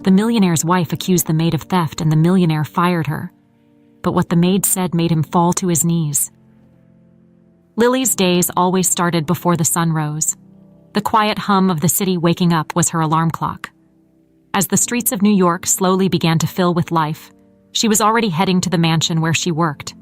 The millionaire's wife accused the maid of theft and the millionaire fired her. But what the maid said made him fall to his knees. Lily's days always started before the sun rose. The quiet hum of the city waking up was her alarm clock. As the streets of New York slowly began to fill with life, she was already heading to the mansion where she worked.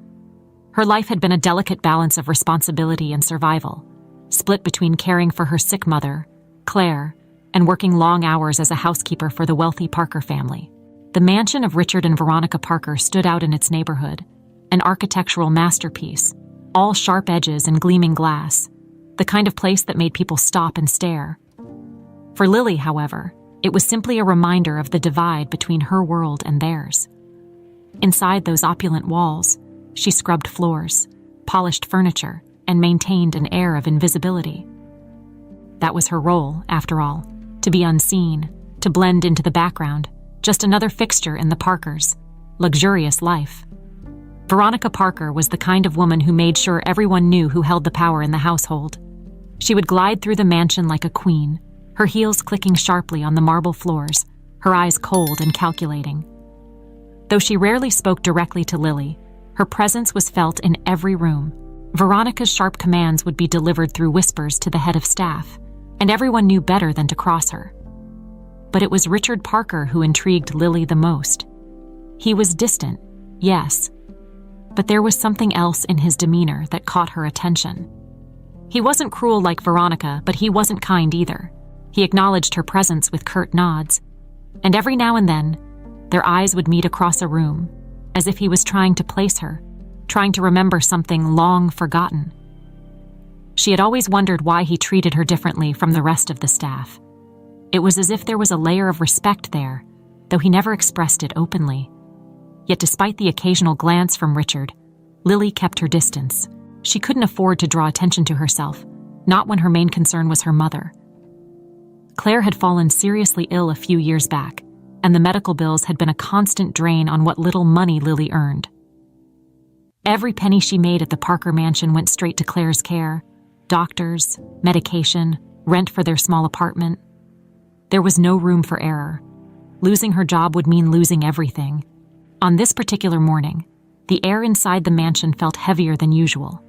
Her life had been a delicate balance of responsibility and survival, split between caring for her sick mother, Claire, and working long hours as a housekeeper for the wealthy Parker family. The mansion of Richard and Veronica Parker stood out in its neighborhood, an architectural masterpiece, all sharp edges and gleaming glass, the kind of place that made people stop and stare. For Lily, however, it was simply a reminder of the divide between her world and theirs. Inside those opulent walls, she scrubbed floors, polished furniture, and maintained an air of invisibility. That was her role, after all, to be unseen, to blend into the background, just another fixture in the Parkers' luxurious life. Veronica Parker was the kind of woman who made sure everyone knew who held the power in the household. She would glide through the mansion like a queen, her heels clicking sharply on the marble floors, her eyes cold and calculating. Though she rarely spoke directly to Lily, her presence was felt in every room. Veronica's sharp commands would be delivered through whispers to the head of staff, and everyone knew better than to cross her. But it was Richard Parker who intrigued Lily the most. He was distant, yes, but there was something else in his demeanor that caught her attention. He wasn't cruel like Veronica, but he wasn't kind either. He acknowledged her presence with curt nods, and every now and then, their eyes would meet across a room, as if he was trying to place her, trying to remember something long forgotten. She had always wondered why he treated her differently from the rest of the staff. It was as if there was a layer of respect there, though he never expressed it openly. Yet despite the occasional glance from Richard, Lily kept her distance. She couldn't afford to draw attention to herself, not when her main concern was her mother. Claire had fallen seriously ill a few years back, and the medical bills had been a constant drain on what little money Lily earned. Every penny she made at the Parker mansion went straight to Claire's care: doctors, medication, rent for their small apartment. There was no room for error. Losing her job would mean losing everything. On this particular morning, the air inside the mansion felt heavier than usual.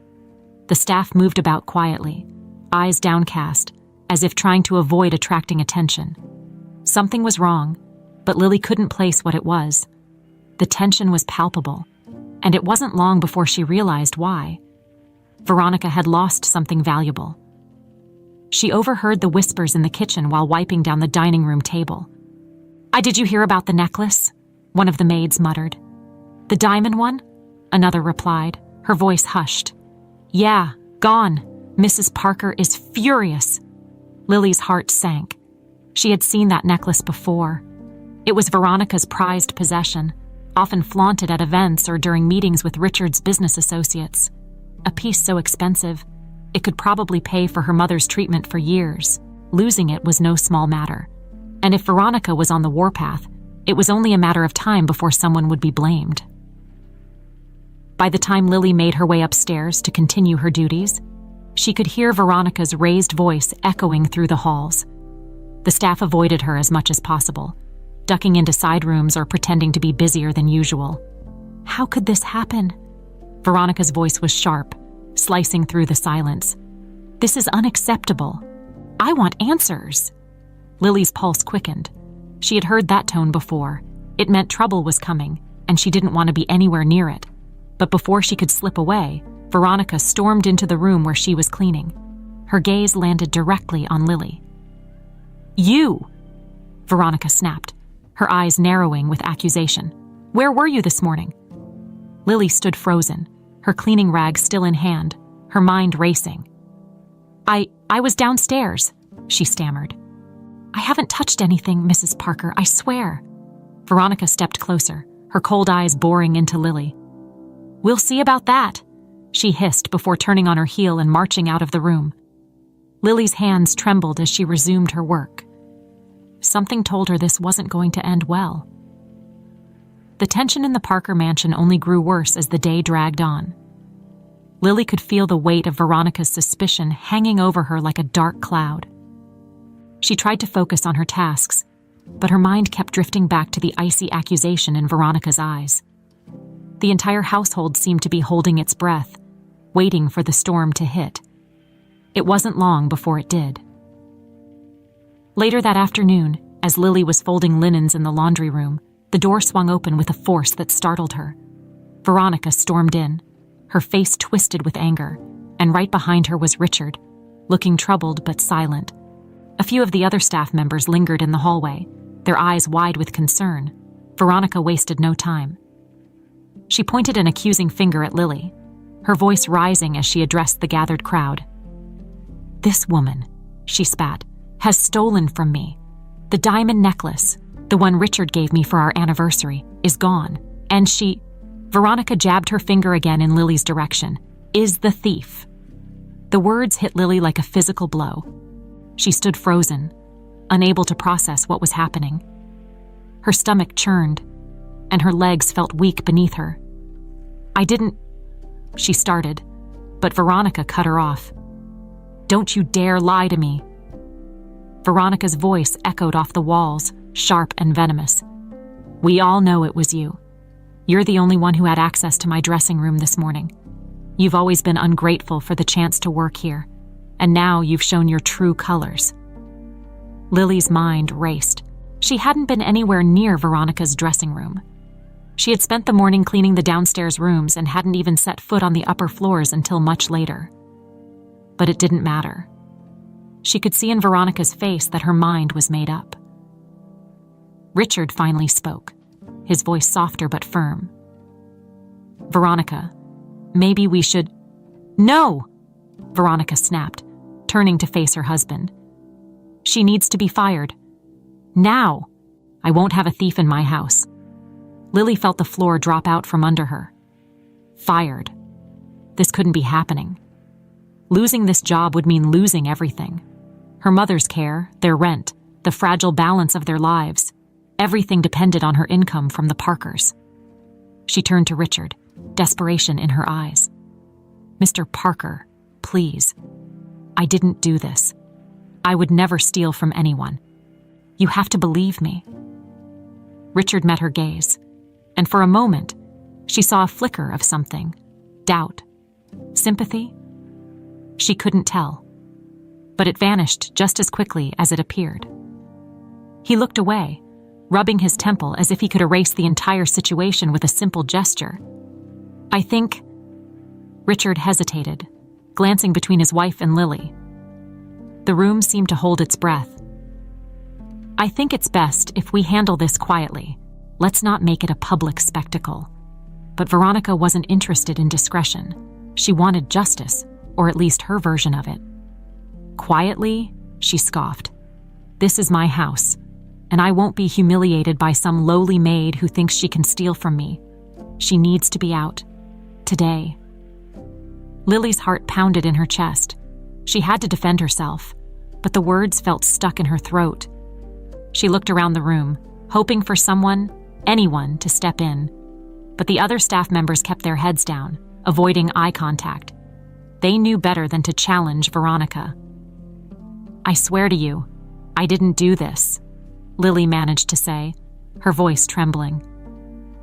The staff moved about quietly, eyes downcast, as if trying to avoid attracting attention. Something was wrong, but Lily couldn't place what it was. The tension was palpable, and it wasn't long before she realized why. Veronica had lost something valuable. She overheard the whispers in the kitchen while wiping down the dining room table. Did you hear about the necklace?" one of the maids muttered. "The diamond one?" another replied, her voice hushed. "Yeah, gone. Mrs. Parker is furious." Lily's heart sank. She had seen that necklace before. It was Veronica's prized possession, often flaunted at events or during meetings with Richard's business associates. A piece so expensive, it could probably pay for her mother's treatment for years. Losing it was no small matter. And if Veronica was on the warpath, it was only a matter of time before someone would be blamed. By the time Lily made her way upstairs to continue her duties, she could hear Veronica's raised voice echoing through the halls. The staff avoided her as much as possible, ducking into side rooms or pretending to be busier than usual. How could this happen? Veronica's voice was sharp, slicing through the silence. "This is unacceptable. I want answers." Lily's pulse quickened. She had heard that tone before. It meant trouble was coming, and she didn't want to be anywhere near it. But before she could slip away, Veronica stormed into the room where she was cleaning. Her gaze landed directly on Lily. "You!" Veronica snapped, her eyes narrowing with accusation. "Where were you this morning?" Lily stood frozen, her cleaning rag still in hand, her mind racing. I was downstairs," she stammered. "I haven't touched anything, Mrs. Parker, I swear." Veronica stepped closer, her cold eyes boring into Lily. "We'll see about that," she hissed before turning on her heel and marching out of the room. Lily's hands trembled as she resumed her work. Something told her this wasn't going to end well. The tension in the Parker mansion only grew worse as the day dragged on. Lily could feel the weight of Veronica's suspicion hanging over her like a dark cloud. She tried to focus on her tasks, but her mind kept drifting back to the icy accusation in Veronica's eyes. The entire household seemed to be holding its breath, waiting for the storm to hit. It wasn't long before it did. Later that afternoon, as Lily was folding linens in the laundry room, the door swung open with a force that startled her. Veronica stormed in, her face twisted with anger, and right behind her was Richard, looking troubled but silent. A few of the other staff members lingered in the hallway, their eyes wide with concern. Veronica wasted no time. She pointed an accusing finger at Lily, her voice rising as she addressed the gathered crowd. "This woman," she spat, "has stolen from me. The diamond necklace, the one Richard gave me for our anniversary, is gone, and she—" Veronica jabbed her finger again in Lily's direction, "is the thief." The words hit Lily like a physical blow. She stood frozen, unable to process what was happening. Her stomach churned, and her legs felt weak beneath her. "I didn't—" she started, but Veronica cut her off. "Don't you dare lie to me." Veronica's voice echoed off the walls, sharp and venomous. "We all know it was you. You're the only one who had access to my dressing room this morning. You've always been ungrateful for the chance to work here, and now you've shown your true colors." Lily's mind raced. She hadn't been anywhere near Veronica's dressing room. She had spent the morning cleaning the downstairs rooms and hadn't even set foot on the upper floors until much later. But it didn't matter. She could see in Veronica's face that her mind was made up. Richard finally spoke, his voice softer but firm. "Veronica, maybe we should—" "No!" Veronica snapped, turning to face her husband. "She needs to be fired. Now! I won't have a thief in my house." Lily felt the floor drop out from under her. Fired. This couldn't be happening. Losing this job would mean losing everything. Her mother's care, their rent, the fragile balance of their lives. Everything depended on her income from the Parkers. She turned to Richard, desperation in her eyes. "Mr. Parker, please. I didn't do this. I would never steal from anyone. You have to believe me." Richard met her gaze, and for a moment, she saw a flicker of something. Doubt. Sympathy? She couldn't tell. But it vanished just as quickly as it appeared. He looked away, rubbing his temple as if he could erase the entire situation with a simple gesture. "I think—" Richard hesitated, glancing between his wife and Lily. The room seemed to hold its breath. "I think it's best if we handle this quietly. Let's not make it a public spectacle." But Veronica wasn't interested in discretion. She wanted justice, or at least her version of it. "Quietly?" she scoffed. "This is my house, and I won't be humiliated by some lowly maid who thinks she can steal from me. She needs to be out. Today." Lily's heart pounded in her chest. She had to defend herself, but the words felt stuck in her throat. She looked around the room, hoping for someone, anyone, to step in. But the other staff members kept their heads down, avoiding eye contact. They knew better than to challenge Veronica. "I swear to you, I didn't do this," Lily managed to say, her voice trembling.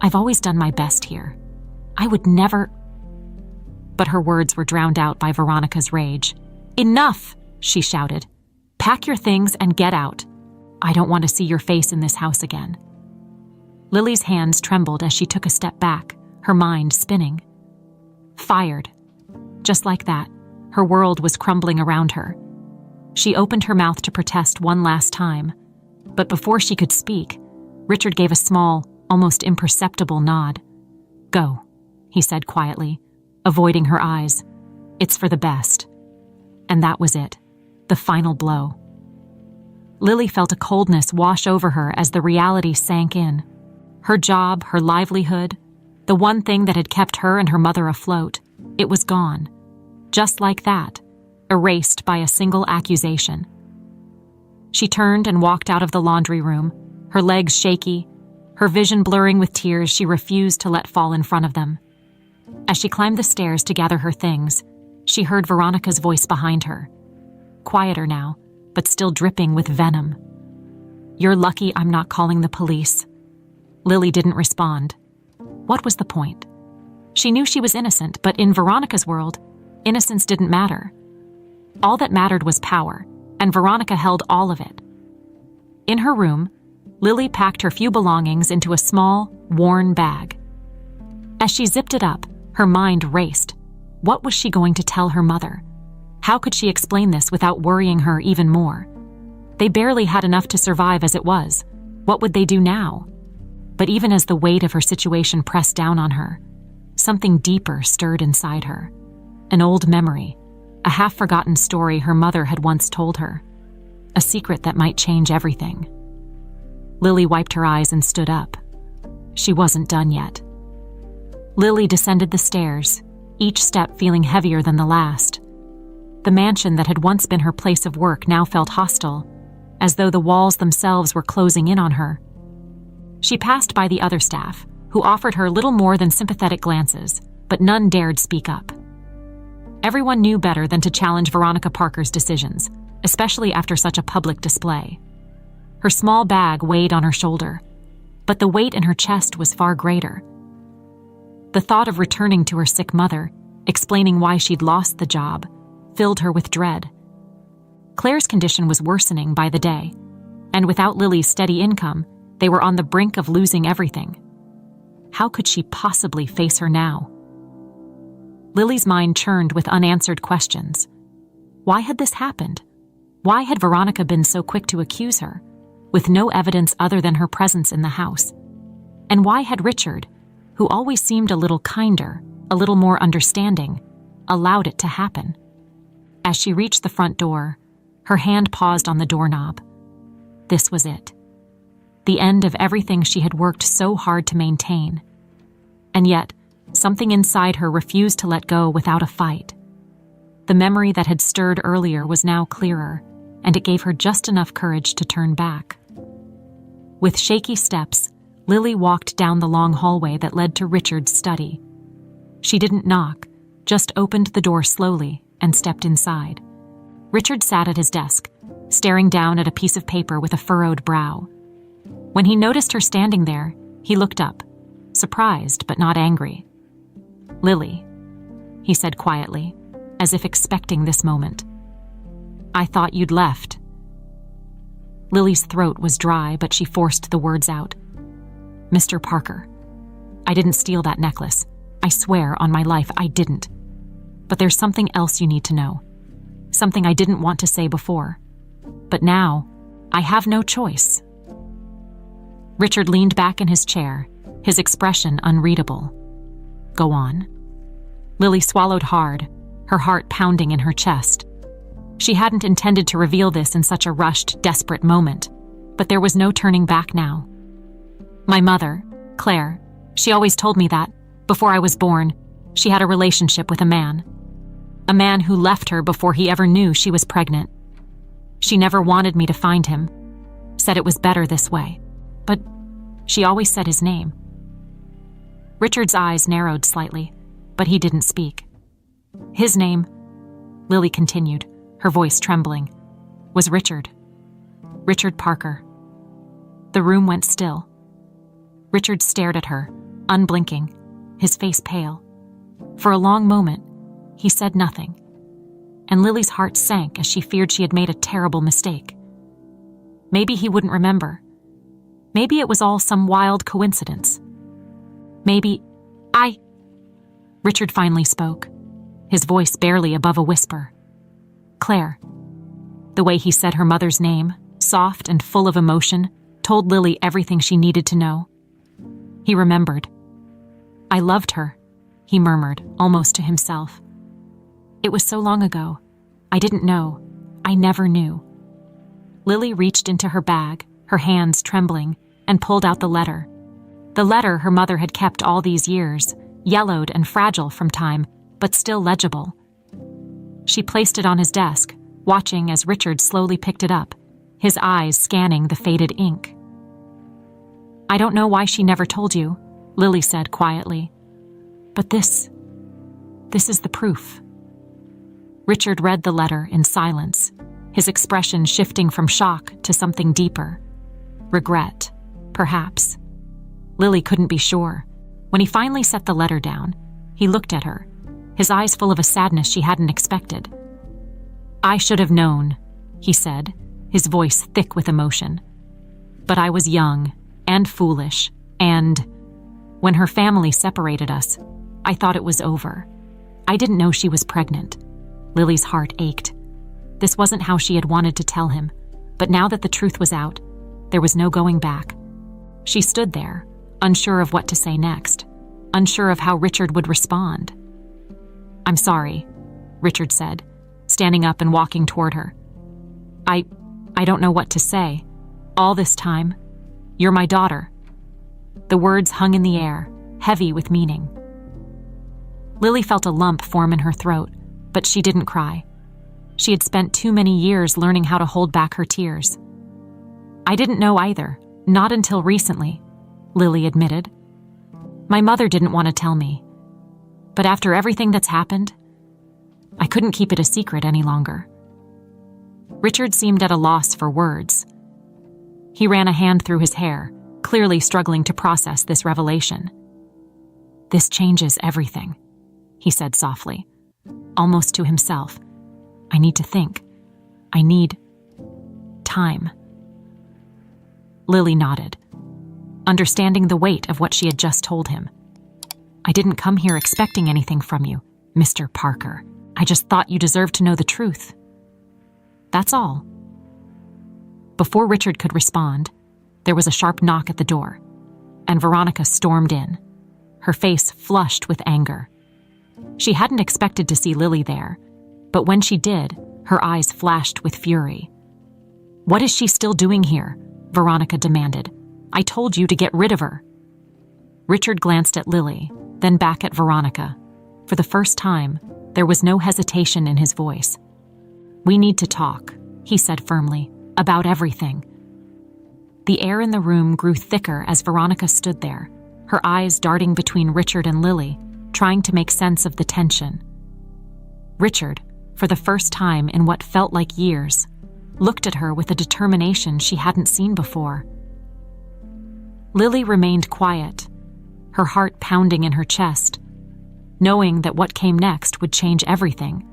"I've always done my best here. I would never—" But her words were drowned out by Veronica's rage. "Enough!" she shouted. "Pack your things and get out. I don't want to see your face in this house again." Lily's hands trembled as she took a step back, her mind spinning. Fired. Just like that, her world was crumbling around her. She opened her mouth to protest one last time, but before she could speak, Richard gave a small, almost imperceptible nod. "Go," he said quietly, avoiding her eyes. "It's for the best." And that was it, the final blow. Lily felt a coldness wash over her as the reality sank in. Her job, her livelihood, the one thing that had kept her and her mother afloat, it was gone. Just like that, erased by a single accusation. She turned and walked out of the laundry room, her legs shaky, her vision blurring with tears she refused to let fall in front of them. As she climbed the stairs to gather her things, she heard Veronica's voice behind her. Quieter now, but still dripping with venom. "You're lucky I'm not calling the police." Lily didn't respond. What was the point? She knew she was innocent, but in Veronica's world, innocence didn't matter. All that mattered was power, and Veronica held all of it. In her room, Lily packed her few belongings into a small, worn bag. As she zipped it up, her mind raced. What was she going to tell her mother? How could she explain this without worrying her even more? They barely had enough to survive as it was. What would they do now? But even as the weight of her situation pressed down on her, something deeper stirred inside her. An old memory, a half-forgotten story her mother had once told her. A secret that might change everything. Lily wiped her eyes and stood up. She wasn't done yet. Lily descended the stairs, each step feeling heavier than the last. The mansion that had once been her place of work now felt hostile, as though the walls themselves were closing in on her. She passed by the other staff, who offered her little more than sympathetic glances, but none dared speak up. Everyone knew better than to challenge Veronica Parker's decisions, especially after such a public display. Her small bag weighed on her shoulder, but the weight in her chest was far greater. The thought of returning to her sick mother, explaining why she'd lost the job, filled her with dread. Claire's condition was worsening by the day, and without Lily's steady income, they were on the brink of losing everything. How could she possibly face her now? Lily's mind churned with unanswered questions. Why had this happened? Why had Veronica been so quick to accuse her, with no evidence other than her presence in the house? And why had Richard, who always seemed a little kinder, a little more understanding, allowed it to happen? As she reached the front door, her hand paused on the doorknob. This was it. The end of everything she had worked so hard to maintain. And yet, something inside her refused to let go without a fight. The memory that had stirred earlier was now clearer, and it gave her just enough courage to turn back. With shaky steps, Lily walked down the long hallway that led to Richard's study. She didn't knock, just opened the door slowly and stepped inside. Richard sat at his desk, staring down at a piece of paper with a furrowed brow. When he noticed her standing there, he looked up, surprised but not angry. "Lily," he said quietly, as if expecting this moment. "I thought you'd left." Lily's throat was dry, but she forced the words out. "Mr. Parker, I didn't steal that necklace. I swear on my life I didn't. But there's something else you need to know. Something I didn't want to say before. But now, I have no choice." Richard leaned back in his chair, his expression unreadable. "Go on." Lily swallowed hard, her heart pounding in her chest. She hadn't intended to reveal this in such a rushed, desperate moment, but there was no turning back now. "My mother, Claire, she always told me that, before I was born, she had a relationship with a man. A man who left her before he ever knew she was pregnant. She never wanted me to find him, said it was better this way, but she always said his name." Richard's eyes narrowed slightly, but he didn't speak. "His name," Lily continued, her voice trembling, "was Richard. Richard Parker." The room went still. Richard stared at her, unblinking, his face pale. For a long moment, he said nothing, and Lily's heart sank as she feared she had made a terrible mistake. Maybe he wouldn't remember. Maybe it was all some wild coincidence. Maybe, Richard finally spoke, his voice barely above a whisper. "Claire." The way he said her mother's name, soft and full of emotion, told Lily everything she needed to know. He remembered. "I loved her," he murmured, almost to himself. "It was so long ago. I didn't know. I never knew." Lily reached into her bag, her hands trembling, and pulled out the letter. The letter her mother had kept all these years, yellowed and fragile from time, but still legible. She placed it on his desk, watching as Richard slowly picked it up, his eyes scanning the faded ink. "I don't know why she never told you," Lily said quietly. "But this is the proof." Richard read the letter in silence, his expression shifting from shock to something deeper. Regret, perhaps. Lily couldn't be sure. When he finally set the letter down, he looked at her, his eyes full of a sadness she hadn't expected. "I should have known," he said, his voice thick with emotion. "But I was young and foolish, and when her family separated us, I thought it was over. I didn't know she was pregnant." Lily's heart ached. This wasn't how she had wanted to tell him, but now that the truth was out, there was no going back. She stood there, unsure of what to say next, unsure of how Richard would respond. "I'm sorry," Richard said, standing up and walking toward her. I don't know what to say. All this time, you're my daughter." The words hung in the air, heavy with meaning. Lily felt a lump form in her throat, but she didn't cry. She had spent too many years learning how to hold back her tears. "I didn't know either, not until recently," Lily admitted. "My mother didn't want to tell me. But after everything that's happened, I couldn't keep it a secret any longer." Richard seemed at a loss for words. He ran a hand through his hair, clearly struggling to process this revelation. "This changes everything," he said softly, almost to himself. "I need to think. I need time." Lily nodded, understanding the weight of what she had just told him. "I didn't come here expecting anything from you, Mr. Parker. I just thought you deserved to know the truth. That's all." Before Richard could respond, there was a sharp knock at the door, and Veronica stormed in, her face flushed with anger. She hadn't expected to see Lily there, but when she did, her eyes flashed with fury. "What is she still doing here?" Veronica demanded. "I told you to get rid of her." Richard glanced at Lily, then back at Veronica. For the first time, there was no hesitation in his voice. "We need to talk," he said firmly, "about everything." The air in the room grew thicker as Veronica stood there, her eyes darting between Richard and Lily, trying to make sense of the tension. Richard, for the first time in what felt like years, looked at her with a determination she hadn't seen before. Lily remained quiet, her heart pounding in her chest, knowing that what came next would change everything.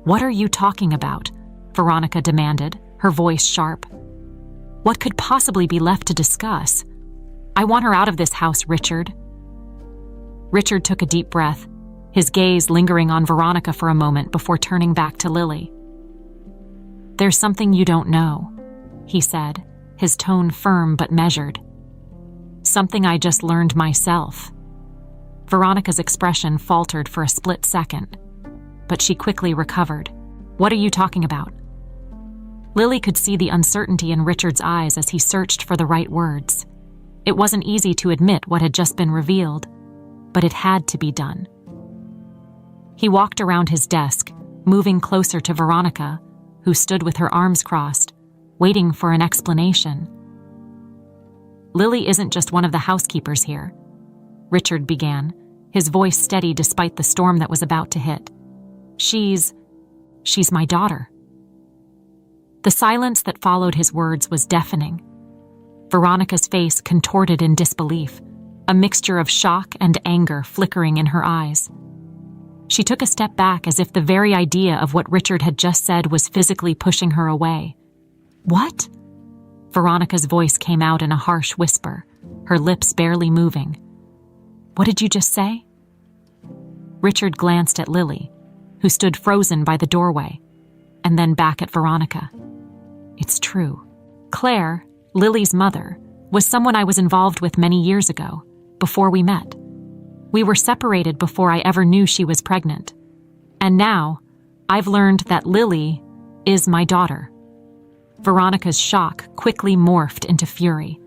"What are you talking about?" Veronica demanded, her voice sharp. "What could possibly be left to discuss? I want her out of this house, Richard." Richard took a deep breath, his gaze lingering on Veronica for a moment before turning back to Lily. "There's something you don't know," he said, his tone firm but measured. "Something I just learned myself." Veronica's expression faltered for a split second, but she quickly recovered. "What are you talking about?" Lily could see the uncertainty in Richard's eyes as he searched for the right words. It wasn't easy to admit what had just been revealed, but it had to be done. He walked around his desk, moving closer to Veronica, who stood with her arms crossed, waiting for an explanation. "Lily isn't just one of the housekeepers here," Richard began, his voice steady despite the storm that was about to hit. She's my daughter." The silence that followed his words was deafening. Veronica's face contorted in disbelief, a mixture of shock and anger flickering in her eyes. She took a step back as if the very idea of what Richard had just said was physically pushing her away. "What?" Veronica's voice came out in a harsh whisper, her lips barely moving. "What did you just say?" Richard glanced at Lily, who stood frozen by the doorway, and then back at Veronica. "It's true. Claire, Lily's mother, was someone I was involved with many years ago, before we met. We were separated before I ever knew she was pregnant. And now, I've learned that Lily is my daughter." Veronica's shock quickly morphed into fury.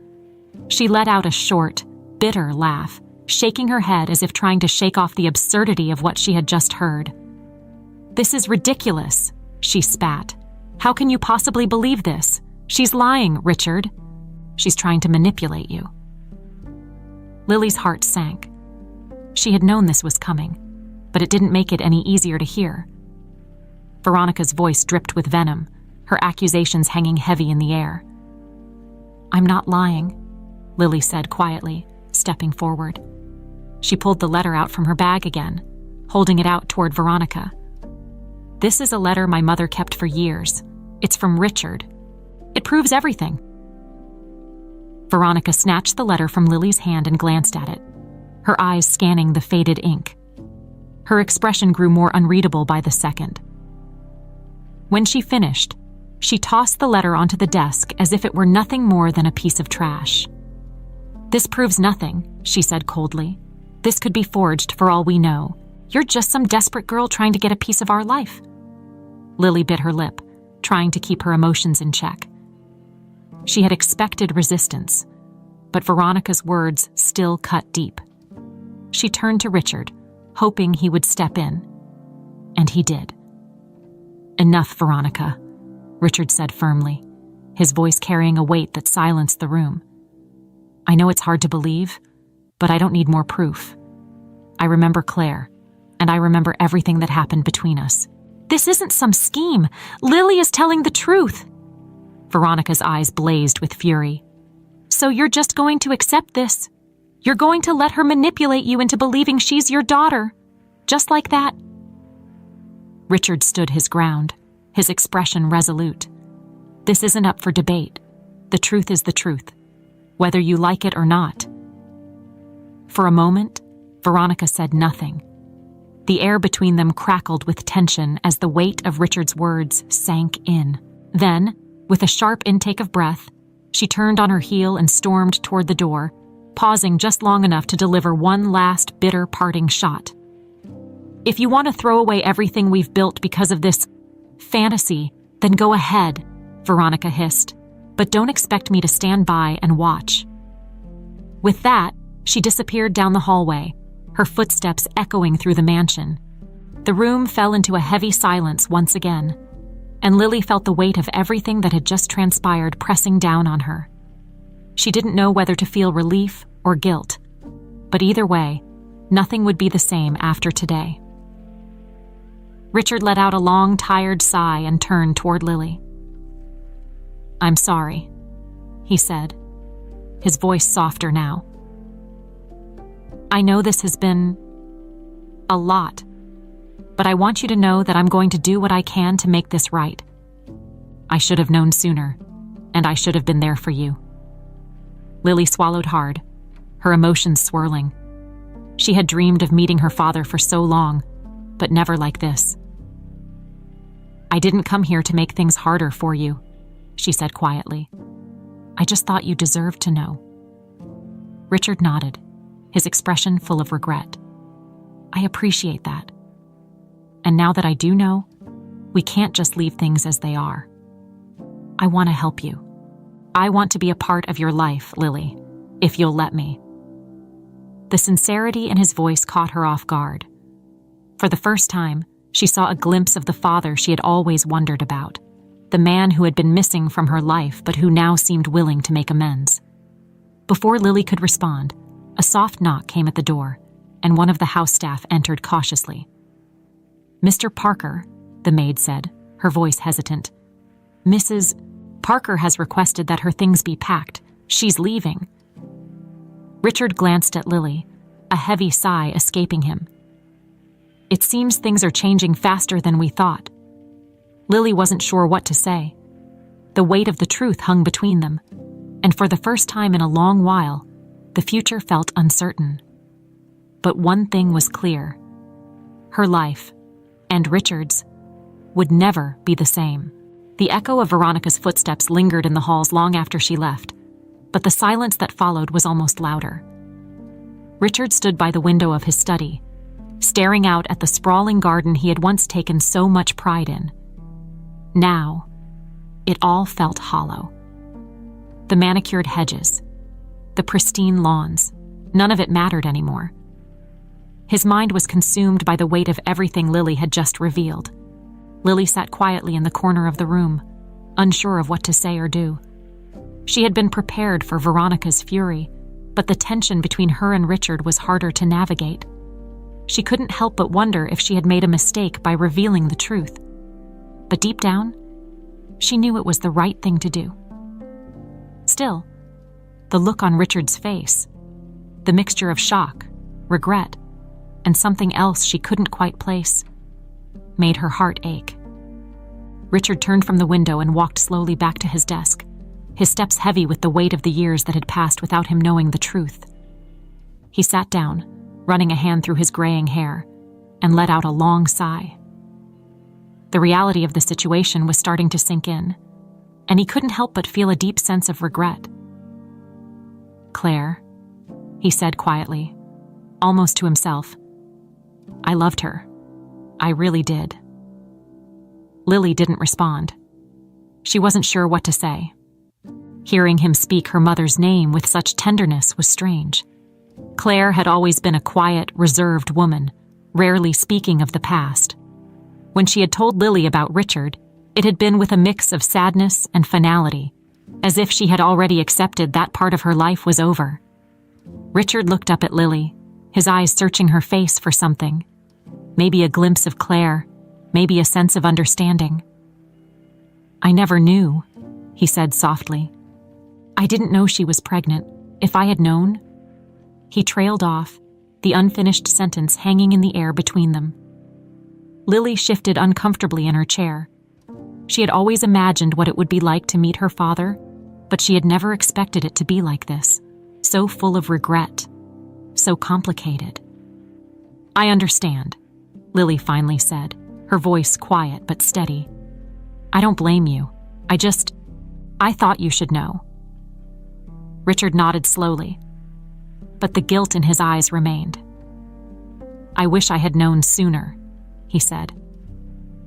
She let out a short, bitter laugh, shaking her head as if trying to shake off the absurdity of what she had just heard. "This is ridiculous," she spat. "How can you possibly believe this? She's lying, Richard. She's trying to manipulate you." Lily's heart sank. She had known this was coming, but it didn't make it any easier to hear. Veronica's voice dripped with venom, her accusations hanging heavy in the air. I'm not lying, Lily said quietly, stepping forward. She pulled the letter out from her bag again, holding it out toward Veronica. This is a letter my mother kept for years. It's from Richard. It proves everything. Veronica snatched the letter from Lily's hand and glanced at it, her eyes scanning the faded ink. Her expression grew more unreadable by the second. When she finished, she tossed the letter onto the desk as if it were nothing more than a piece of trash. This proves nothing, she said coldly. This could be forged for all we know. You're just some desperate girl trying to get a piece of our life. Lily bit her lip, trying to keep her emotions in check. She had expected resistance, but Veronica's words still cut deep. She turned to Richard, hoping he would step in, and he did. Enough, Veronica, Richard said firmly, his voice carrying a weight that silenced the room. I know it's hard to believe, but I don't need more proof. I remember Claire, and I remember everything that happened between us. This isn't some scheme. Lily is telling the truth. Veronica's eyes blazed with fury. So you're just going to accept this? You're going to let her manipulate you into believing she's your daughter? Just like that? Richard stood his ground, his expression resolute. This isn't up for debate. The truth is the truth, whether you like it or not. For a moment, Veronica said nothing. The air between them crackled with tension as the weight of Richard's words sank in. Then, with a sharp intake of breath, she turned on her heel and stormed toward the door, pausing just long enough to deliver one last bitter parting shot. If you want to throw away everything we've built because of this fantasy, then go ahead, Veronica hissed, but don't expect me to stand by and watch. With that, she disappeared down the hallway, her footsteps echoing through the mansion. The room fell into a heavy silence once again, and Lily felt the weight of everything that had just transpired pressing down on her. She didn't know whether to feel relief or guilt, but either way, nothing would be the same after today. Richard let out a long, tired sigh and turned toward Lily. I'm sorry, he said, his voice softer now. I know this has been a lot, but I want you to know that I'm going to do what I can to make this right. I should have known sooner, and I should have been there for you. Lily swallowed hard, her emotions swirling. She had dreamed of meeting her father for so long, but never like this. I didn't come here to make things harder for you, she said quietly. I just thought you deserved to know. Richard nodded, his expression full of regret. I appreciate that. And now that I do know, we can't just leave things as they are. I want to help you. I want to be a part of your life, Lily, if you'll let me. The sincerity in his voice caught her off guard. For the first time, she saw a glimpse of the father she had always wondered about, the man who had been missing from her life but who now seemed willing to make amends. Before Lily could respond, a soft knock came at the door, and one of the house staff entered cautiously. Mr. Parker, the maid said, her voice hesitant. Mrs. Parker has requested that her things be packed. She's leaving. Richard glanced at Lily, a heavy sigh escaping him. It seems things are changing faster than we thought. Lily wasn't sure what to say. The weight of the truth hung between them, and for the first time in a long while, the future felt uncertain. But one thing was clear. Her life, and Richard's, would never be the same. The echo of Veronica's footsteps lingered in the halls long after she left, but the silence that followed was almost louder. Richard stood by the window of his study, staring out at the sprawling garden he had once taken so much pride in. Now, it all felt hollow. The manicured hedges, the pristine lawns, none of it mattered anymore. His mind was consumed by the weight of everything Lily had just revealed. Lily sat quietly in the corner of the room, unsure of what to say or do. She had been prepared for Veronica's fury, but the tension between her and Richard was harder to navigate. She couldn't help but wonder if she had made a mistake by revealing the truth. But deep down, she knew it was the right thing to do. Still, The look on Richard's face, the mixture of shock, regret, and something else she couldn't quite place, made her heart ache. Richard turned from the window and walked slowly back to his desk, his steps heavy with the weight of the years that had passed without him knowing the truth. He sat down, running a hand through his graying hair, and let out a long sigh. The reality of the situation was starting to sink in, and he couldn't help but feel a deep sense of regret. "Claire," he said quietly, almost to himself, "I loved her. I really did." Lily didn't respond. She wasn't sure what to say. Hearing him speak her mother's name with such tenderness was strange. Claire had always been a quiet, reserved woman, rarely speaking of the past. When she had told Lily about Richard, it had been with a mix of sadness and finality, as if she had already accepted that part of her life was over. Richard looked up at Lily, his eyes searching her face for something. Maybe a glimpse of Claire, maybe a sense of understanding. "I never knew," he said softly. "I didn't know she was pregnant. If I had known..." He trailed off, the unfinished sentence hanging in the air between them. Lily shifted uncomfortably in her chair. She had always imagined what it would be like to meet her father, but she had never expected it to be like this, so full of regret, so complicated. "I understand," Lily finally said, her voice quiet but steady. "I don't blame you. I thought you should know." Richard nodded slowly, but the guilt in his eyes remained. "I wish I had known sooner," he said.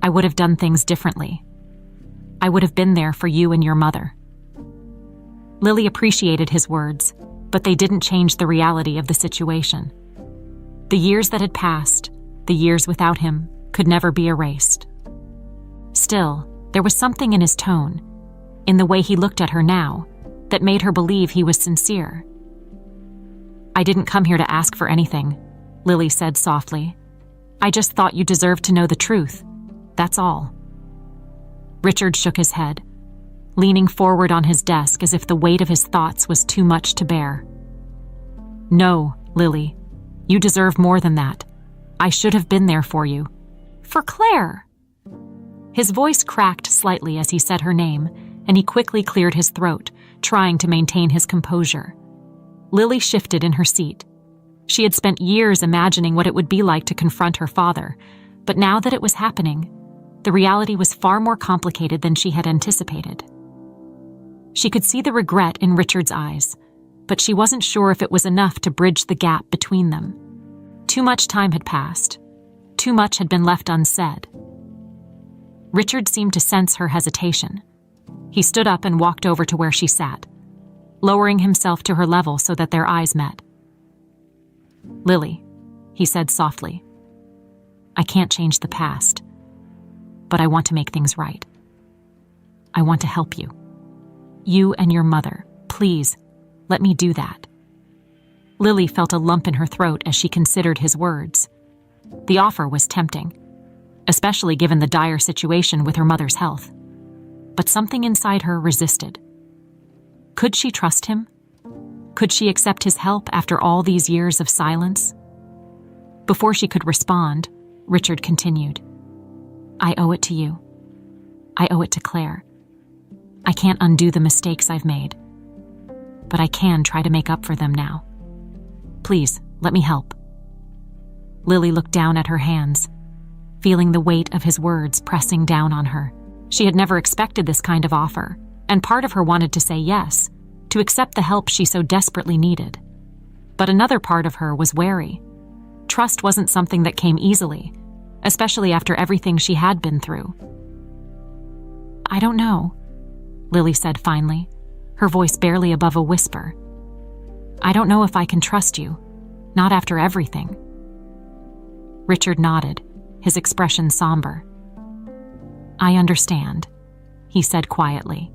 "I would have done things differently. I would have been there for you and your mother." Lily appreciated his words, but they didn't change the reality of the situation. The years that had passed, the years without him, could never be erased. Still, there was something in his tone, in the way he looked at her now, that made her believe he was sincere. "I didn't come here to ask for anything," Lily said softly. "I just thought you deserved to know the truth. That's all." Richard shook his head, leaning forward on his desk as if the weight of his thoughts was too much to bear. "No, Lily, you deserve more than that. I should have been there for you. For Claire." His voice cracked slightly as he said her name, and he quickly cleared his throat, trying to maintain his composure. Lily shifted in her seat. She had spent years imagining what it would be like to confront her father, but now that it was happening, the reality was far more complicated than she had anticipated. She could see the regret in Richard's eyes, but she wasn't sure if it was enough to bridge the gap between them. Too much time had passed. Too much had been left unsaid. Richard seemed to sense her hesitation. He stood up and walked over to where she sat, lowering himself to her level so that their eyes met. "Lily," he said softly, "I can't change the past, but I want to make things right. I want to help you. You and your mother. Please, let me do that." Lily felt a lump in her throat as she considered his words. The offer was tempting, especially given the dire situation with her mother's health. But something inside her resisted. Could she trust him? Could she accept his help after all these years of silence? Before she could respond, Richard continued, "I owe it to you. I owe it to Claire. I can't undo the mistakes I've made, but I can try to make up for them now. Please, let me help." Lily looked down at her hands, feeling the weight of his words pressing down on her. She had never expected this kind of offer, and part of her wanted to say yes, to accept the help she so desperately needed. But another part of her was wary. Trust wasn't something that came easily, especially after everything she had been through. "I don't know," Lily said finally, her voice barely above a whisper. "I don't know if I can trust you, not after everything." Richard nodded, his expression somber. "I understand," he said quietly.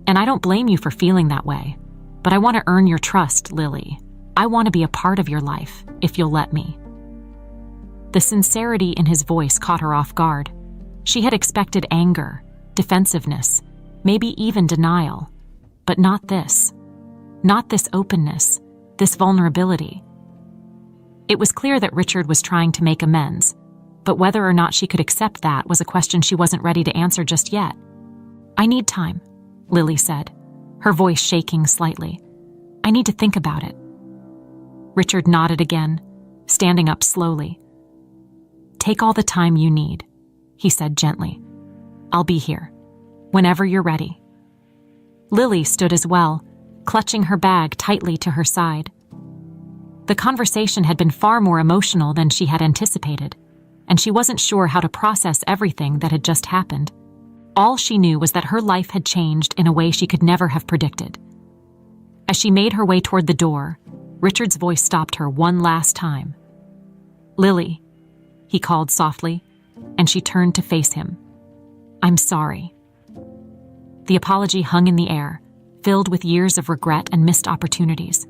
"And I don't blame you for feeling that way, but I want to earn your trust, Lily. I want to be a part of your life, if you'll let me." The sincerity in his voice caught her off guard. She had expected anger, defensiveness, maybe even denial, but not this. Not this openness, this vulnerability. It was clear that Richard was trying to make amends, but whether or not she could accept that was a question she wasn't ready to answer just yet. "I need time," Lily said, her voice shaking slightly. "I need to think about it." Richard nodded again, standing up slowly. "Take all the time you need," he said gently. "I'll be here, whenever you're ready." Lily stood as well, clutching her bag tightly to her side. The conversation had been far more emotional than she had anticipated, and she wasn't sure how to process everything that had just happened. All she knew was that her life had changed in a way she could never have predicted. As she made her way toward the door, Richard's voice stopped her one last time. "Lily," he called softly, and she turned to face him. "I'm sorry." The apology hung in the air, filled with years of regret and missed opportunities.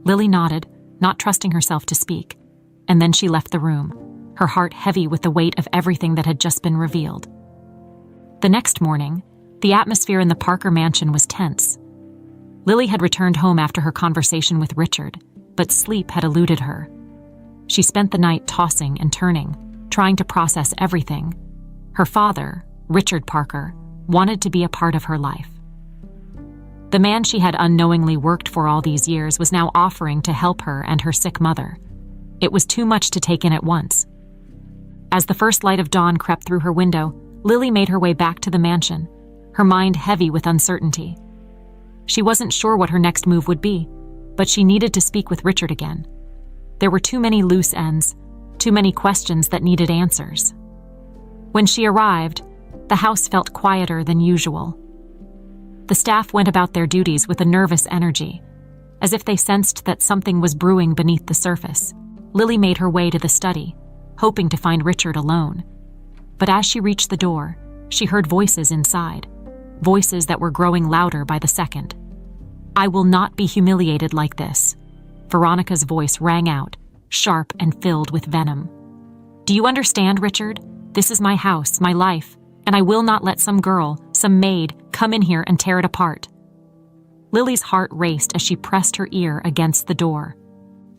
Lily nodded, not trusting herself to speak, and then she left the room, her heart heavy with the weight of everything that had just been revealed. The next morning, the atmosphere in the Parker mansion was tense. Lily had returned home after her conversation with Richard, but sleep had eluded her. She spent the night tossing and turning, trying to process everything. Her father, Richard Parker, wanted to be a part of her life. The man she had unknowingly worked for all these years was now offering to help her and her sick mother. It was too much to take in at once. As the first light of dawn crept through her window, Lily made her way back to the mansion, her mind heavy with uncertainty. She wasn't sure what her next move would be, but she needed to speak with Richard again. There were too many loose ends, too many questions that needed answers. When she arrived, the house felt quieter than usual. The staff went about their duties with a nervous energy, as if they sensed that something was brewing beneath the surface. Lily made her way to the study, hoping to find Richard alone. But as she reached the door, she heard voices inside, voices that were growing louder by the second. "I will not be humiliated like this," Veronica's voice rang out, sharp and filled with venom. "Do you understand, Richard? This is my house, my life, and I will not let some girl, some maid, come in here and tear it apart." Lily's heart raced as she pressed her ear against the door.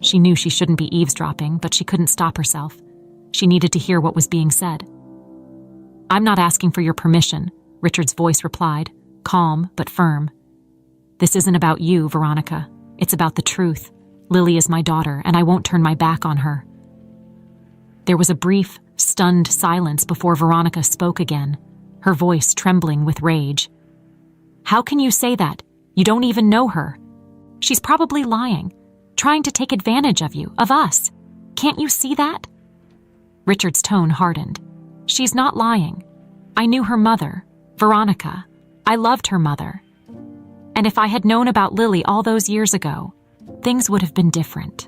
She knew she shouldn't be eavesdropping, but she couldn't stop herself. She needed to hear what was being said. "I'm not asking for your permission," Richard's voice replied, calm but firm. "This isn't about you, Veronica. It's about the truth. Lily is my daughter, and I won't turn my back on her." There was a brief, stunned silence before Veronica spoke again, her voice trembling with rage. "How can you say that? You don't even know her. She's probably lying, trying to take advantage of you, of us. Can't you see that?" Richard's tone hardened. "She's not lying. I knew her mother, Veronica. I loved her mother. And if I had known about Lily all those years ago, things would have been different."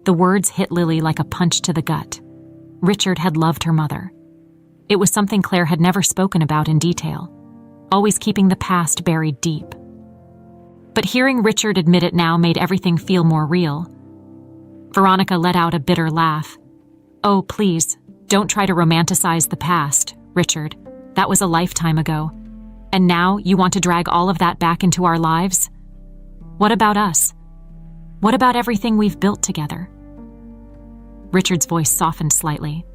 The words hit Lily like a punch to the gut. Richard had loved her mother. It was something Claire had never spoken about in detail, always keeping the past buried deep. But hearing Richard admit it now made everything feel more real. Veronica let out a bitter laugh. "Oh, please, don't try to romanticize the past, Richard. That was a lifetime ago. And now you want to drag all of that back into our lives? What about us? What about everything we've built together?" Richard's voice softened slightly,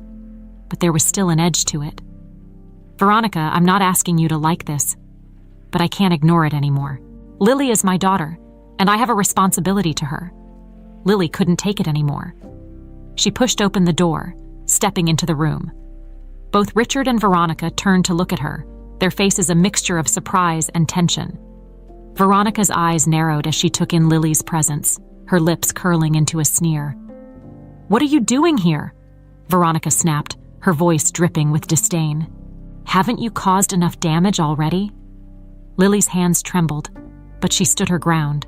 but there was still an edge to it. "Veronica, I'm not asking you to like this, but I can't ignore it anymore. Lily is my daughter, and I have a responsibility to her." Lily couldn't take it anymore. She pushed open the door, stepping into the room. Both Richard and Veronica turned to look at her, their faces a mixture of surprise and tension. Veronica's eyes narrowed as she took in Lily's presence, her lips curling into a sneer. "What are you doing here?" Veronica snapped, her voice dripping with disdain. "Haven't you caused enough damage already?" Lily's hands trembled, but she stood her ground.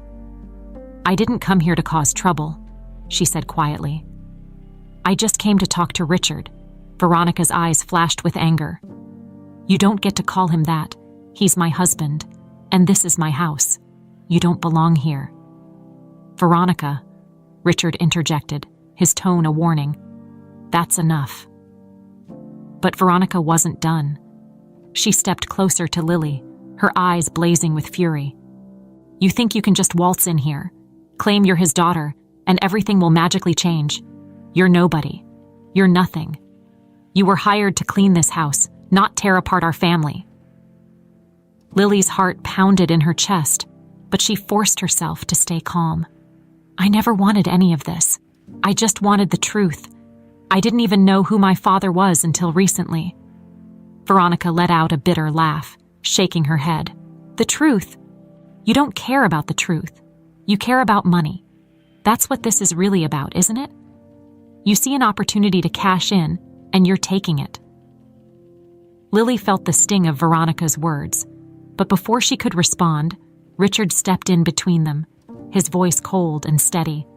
"I didn't come here to cause trouble," she said quietly. "I just came to talk to Richard." Veronica's eyes flashed with anger. "You don't get to call him that. He's my husband, and this is my house. You don't belong here." "Veronica," Richard interjected, his tone a warning. "That's enough." But Veronica wasn't done. She stepped closer to Lily, her eyes blazing with fury. You think you can just waltz in here, claim you're his daughter, and everything will magically change. You're nobody. You're nothing. You were hired to clean this house, not tear apart our family." Lily's heart pounded in her chest, but she forced herself to stay calm. "I never wanted any of this. I just wanted the truth. I didn't even know who my father was until recently." Veronica let out a bitter laugh, shaking her head. "The truth? You don't care about the truth. You care about money. That's what this is really about, isn't it? You see an opportunity to cash in, and you're taking it." Lily felt the sting of Veronica's words, but before she could respond, Richard stepped in between them, his voice cold and steady.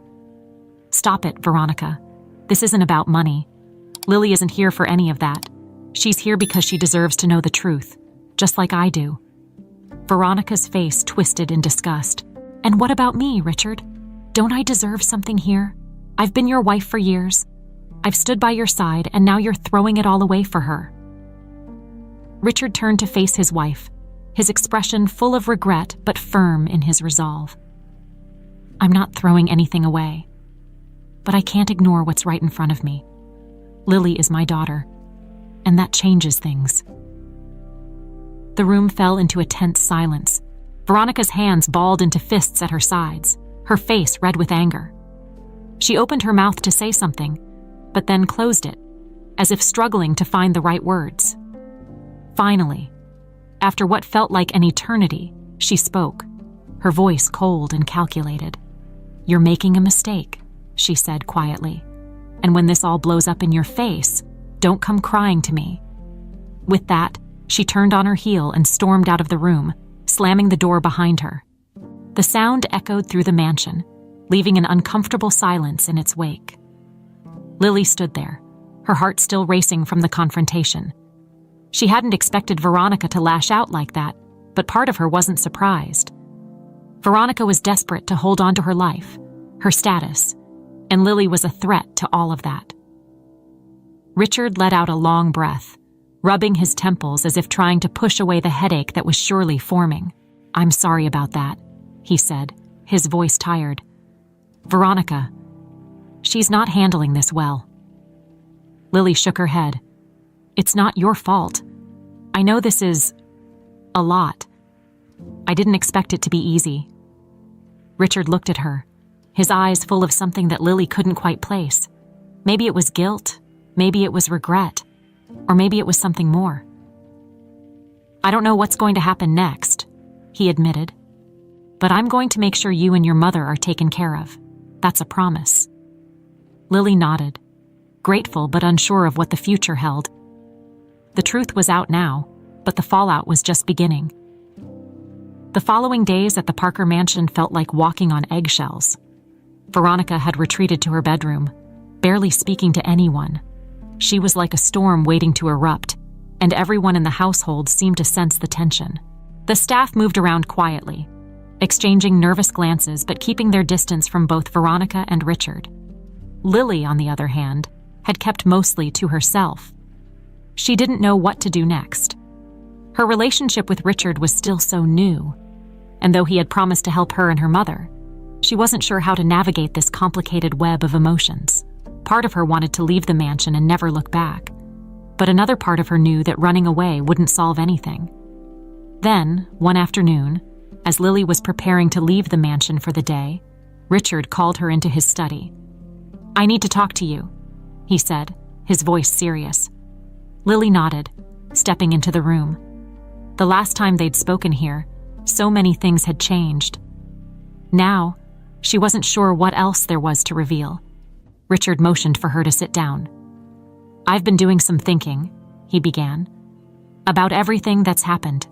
"Stop it, Veronica. This isn't about money. Lily isn't here for any of that. She's here because she deserves to know the truth, just like I do." Veronica's face twisted in disgust. "And what about me, Richard? Don't I deserve something here? I've been your wife for years. I've stood by your side, and now you're throwing it all away for her." Richard turned to face his wife, his expression full of regret but firm in his resolve. "I'm not throwing anything away, but I can't ignore what's right in front of me. Lily is my daughter, and that changes things." The room fell into a tense silence. Veronica's hands balled into fists at her sides, her face red with anger. She opened her mouth to say something, but then closed it, as if struggling to find the right words. Finally, after what felt like an eternity, she spoke, her voice cold and calculated. "You're making a mistake," she said quietly. "And when this all blows up in your face, don't come crying to me." With that, she turned on her heel and stormed out of the room, slamming the door behind her. The sound echoed through the mansion, leaving an uncomfortable silence in its wake. Lily stood there, her heart still racing from the confrontation. She hadn't expected Veronica to lash out like that, but part of her wasn't surprised. Veronica was desperate to hold on to her life, her status, and Lily was a threat to all of that. Richard let out a long breath, rubbing his temples as if trying to push away the headache that was surely forming. "I'm sorry about that," he said, his voice tired. "Veronica, she's not handling this well." Lily shook her head. "It's not your fault. I know this is a lot. I didn't expect it to be easy." Richard looked at her, his eyes full of something that Lily couldn't quite place. Maybe it was guilt, maybe it was regret, or maybe it was something more. "I don't know what's going to happen next," he admitted, "but I'm going to make sure you and your mother are taken care of. That's a promise." Lily nodded, grateful but unsure of what the future held. The truth was out now, but the fallout was just beginning. The following days at the Parker mansion felt like walking on eggshells. Veronica had retreated to her bedroom, barely speaking to anyone. She was like a storm waiting to erupt, and everyone in the household seemed to sense the tension. The staff moved around quietly, exchanging nervous glances but keeping their distance from both Veronica and Richard. Lily, on the other hand, had kept mostly to herself. She didn't know what to do next. Her relationship with Richard was still so new, and though he had promised to help her and her mother, she wasn't sure how to navigate this complicated web of emotions. Part of her wanted to leave the mansion and never look back, but another part of her knew that running away wouldn't solve anything. Then, one afternoon, as Lily was preparing to leave the mansion for the day, Richard called her into his study. "I need to talk to you," he said, his voice serious. Lily nodded, stepping into the room. The last time they'd spoken here, so many things had changed. Now, she wasn't sure what else there was to reveal. Richard motioned for her to sit down. "I've been doing some thinking," he began, "about everything that's happened.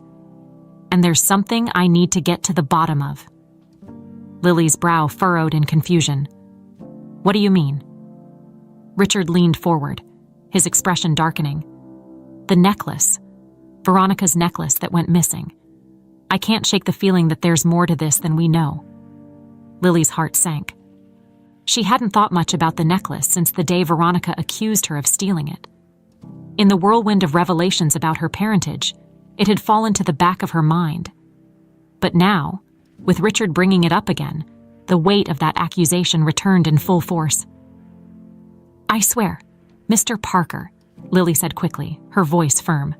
And there's something I need to get to the bottom of." Lily's brow furrowed in confusion. "What do you mean?" Richard leaned forward, his expression darkening. "The necklace. Veronica's necklace that went missing. I can't shake the feeling that there's more to this than we know." Lily's heart sank. She hadn't thought much about the necklace since the day Veronica accused her of stealing it. In the whirlwind of revelations about her parentage, it had fallen to the back of her mind. But now, With Richard bringing it up again, the weight of that accusation returned in full force. "I swear, Mr. Parker," Lily said quickly, her voice firm.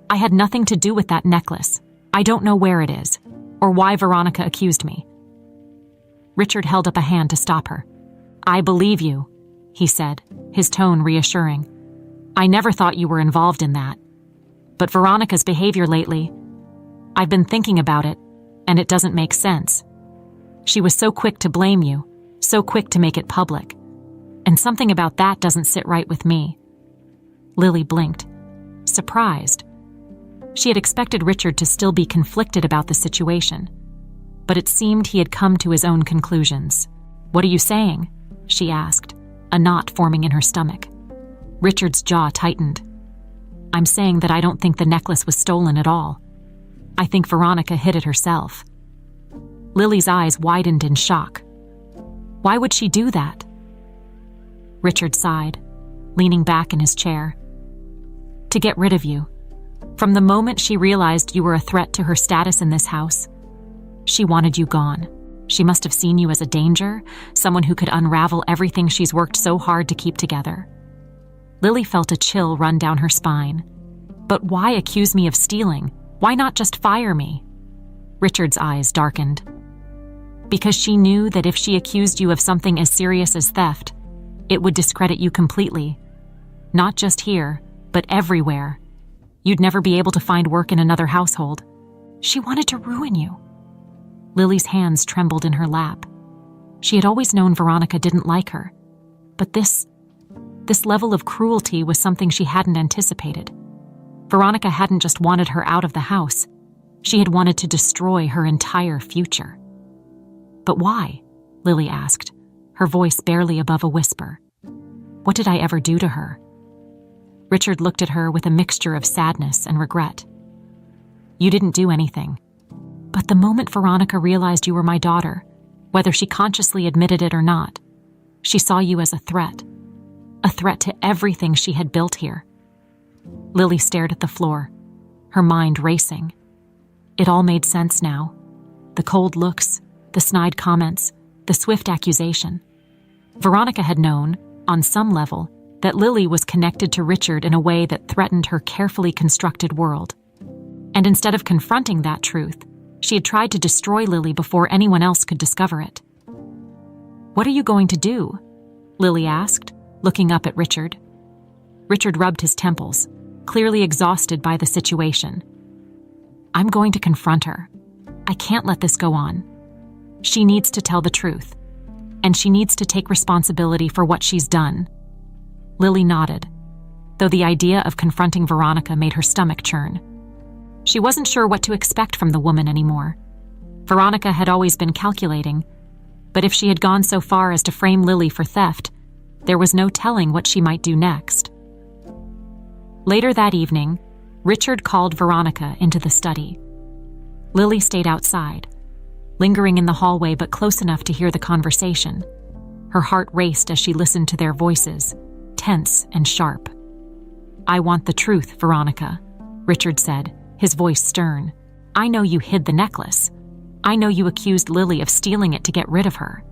"I had nothing to do with that necklace. I don't know where it is, or why Veronica accused me." Richard held up a hand to stop her. "I believe you," he said, his tone reassuring. "I never thought you were involved in that. But Veronica's behavior lately, I've been thinking about it, and it doesn't make sense. She was so quick to blame you, so quick to make it public. And something about that doesn't sit right with me." Lily blinked, surprised. She had expected Richard to still be conflicted about the situation, but it seemed he had come to his own conclusions. "What are you saying?" she asked, a knot forming in her stomach. Richard's jaw tightened. "I'm saying that I don't think the necklace was stolen at all. I think Veronica hid it herself." Lily's eyes widened in shock. "Why would she do that?" Richard sighed, leaning back in his chair. "To get rid of you. From the moment she realized you were a threat to her status in this house, she wanted you gone. She must have seen you as a danger, someone who could unravel everything she's worked so hard to keep together." Lily felt a chill run down her spine. "But why accuse me of stealing? Why not just fire me?" Richard's eyes darkened. "Because she knew that if she accused you of something as serious as theft, it would discredit you completely. Not just here, but everywhere. You'd never be able to find work in another household. She wanted to ruin you." Lily's hands trembled in her lap. She had always known Veronica didn't like her, but this level of cruelty was something she hadn't anticipated. Veronica hadn't just wanted her out of the house. She had wanted to destroy her entire future. "But why?" Lily asked, her voice barely above a whisper. "What did I ever do to her?" Richard looked at her with a mixture of sadness and regret. "You didn't do anything. But the moment Veronica realized you were my daughter, whether she consciously admitted it or not, she saw you as a threat to everything she had built here." Lily stared at the floor, her mind racing. It all made sense now. The cold looks, the snide comments, the swift accusation. Veronica had known, on some level, that Lily was connected to Richard in a way that threatened her carefully constructed world. And instead of confronting that truth, she had tried to destroy Lily before anyone else could discover it. "What are you going to do?" Lily asked, looking up at Richard. Richard rubbed his temples, clearly exhausted by the situation. "I'm going to confront her. I can't let this go on. She needs to tell the truth, and she needs to take responsibility for what she's done." Lily nodded, though the idea of confronting Veronica made her stomach churn. She wasn't sure what to expect from the woman anymore. Veronica had always been calculating, but if she had gone so far as to frame Lily for theft, there was no telling what she might do next. Later that evening, Richard called Veronica into the study. Lily stayed outside, lingering in the hallway but close enough to hear the conversation. Her heart raced as she listened to their voices, tense and sharp. "I want the truth, Veronica," Richard said, his voice stern. "I know you hid the necklace. I know you accused Lily of stealing it to get rid of her."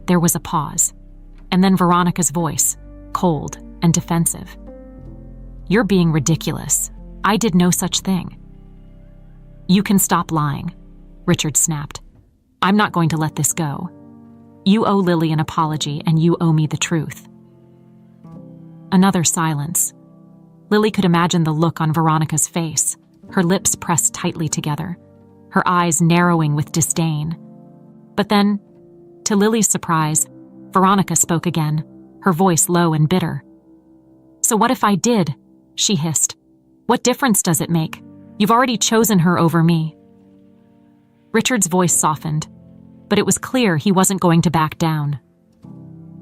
There was a pause, and then Veronica's voice, cold and defensive. "You're being ridiculous. I did no such thing." "You can stop lying," Richard snapped. "I'm not going to let this go. You owe Lily an apology, and you owe me the truth." Another silence. Lily could imagine the look on Veronica's face, her lips pressed tightly together, her eyes narrowing with disdain. But then, to Lily's surprise, Veronica spoke again, her voice low and bitter. "So what if I did?" she hissed. "What difference does it make? You've already chosen her over me." Richard's voice softened, but it was clear he wasn't going to back down.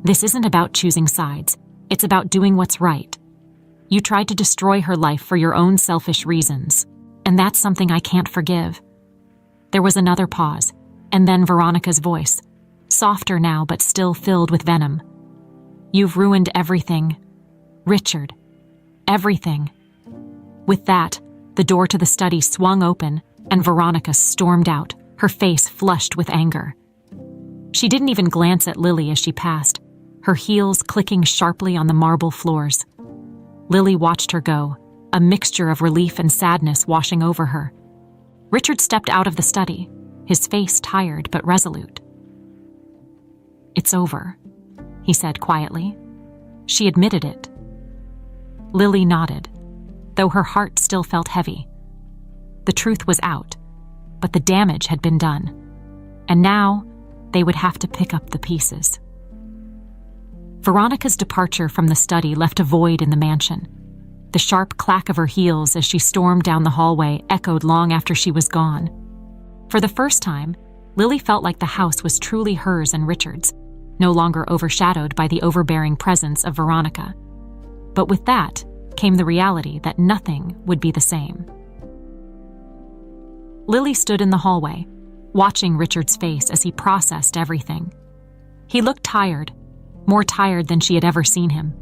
"This isn't about choosing sides. It's about doing what's right. You tried to destroy her life for your own selfish reasons, and that's something I can't forgive." There was another pause, and then Veronica's voice, softer now but still filled with venom. "You've ruined everything, Richard. Everything." With that, the door to the study swung open, and Veronica stormed out, her face flushed with anger. She didn't even glance at Lily as she passed, her heels clicking sharply on the marble floors. Lily watched her go, a mixture of relief and sadness washing over her. Richard stepped out of the study, his face tired but resolute. "It's over," he said quietly. She admitted it. Lily nodded, though her heart still felt heavy. The truth was out, but the damage had been done, and now they would have to pick up the pieces. Veronica's departure from the study left a void in the mansion. The sharp clack of her heels as she stormed down the hallway echoed long after she was gone. For the first time, Lily felt like the house was truly hers and Richard's, no longer overshadowed by the overbearing presence of Veronica. But with that came the reality that nothing would be the same. Lily stood in the hallway, watching Richard's face as he processed everything. He looked tired, more tired than she had ever seen him.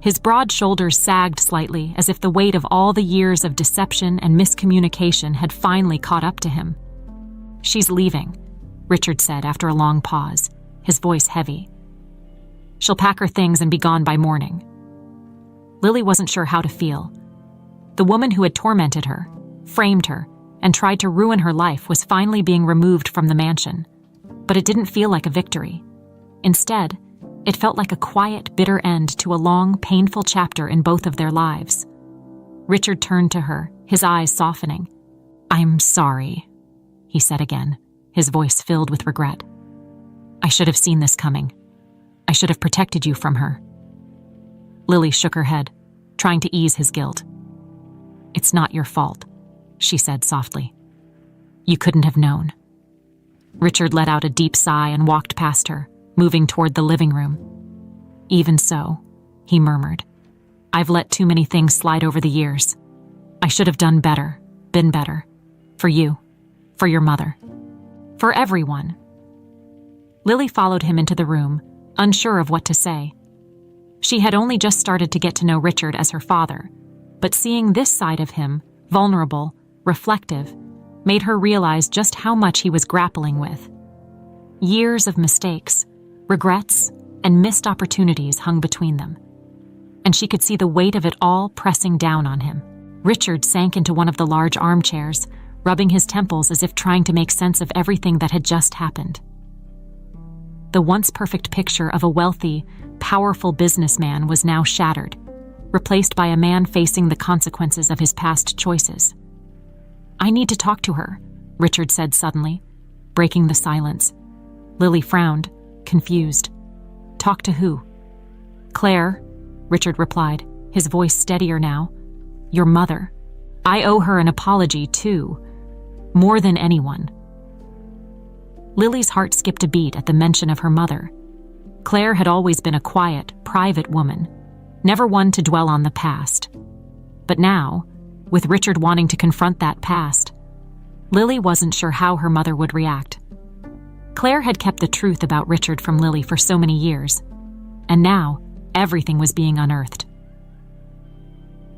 His broad shoulders sagged slightly as if the weight of all the years of deception and miscommunication had finally caught up to him. "She's leaving," Richard said after a long pause, his voice heavy. "She'll pack her things and be gone by morning." Lily wasn't sure how to feel. The woman who had tormented her, framed her, and tried to ruin her life was finally being removed from the mansion. But it didn't feel like a victory. Instead, it felt like a quiet, bitter end to a long, painful chapter in both of their lives. Richard turned to her, his eyes softening. "I'm sorry," he said again, his voice filled with regret. "I should have seen this coming. I should have protected you from her." Lily shook her head, trying to ease his guilt. "It's not your fault," she said softly. "You couldn't have known." Richard let out a deep sigh and walked past her, moving toward the living room. "Even so," he murmured, "I've let too many things slide over the years. I should have done better, been better. For you, for your mother, for everyone." Lily followed him into the room, unsure of what to say. She had only just started to get to know Richard as her father, but seeing this side of him, vulnerable, reflective, made her realize just how much he was grappling with. Years of mistakes, regrets, and missed opportunities hung between them, and she could see the weight of it all pressing down on him. Richard sank into one of the large armchairs, rubbing his temples as if trying to make sense of everything that had just happened. The once perfect picture of a wealthy, powerful businessman was now shattered, replaced by a man facing the consequences of his past choices. "I need to talk to her," Richard said suddenly, breaking the silence. Lily frowned, confused. "Talk to who?" "Claire," Richard replied, his voice steadier now. "Your mother. I owe her an apology, too. More than anyone." Lily's heart skipped a beat at the mention of her mother. Claire had always been a quiet, private woman, never one to dwell on the past. But now, with Richard wanting to confront that past, Lily wasn't sure how her mother would react. Claire had kept the truth about Richard from Lily for so many years, and now everything was being unearthed.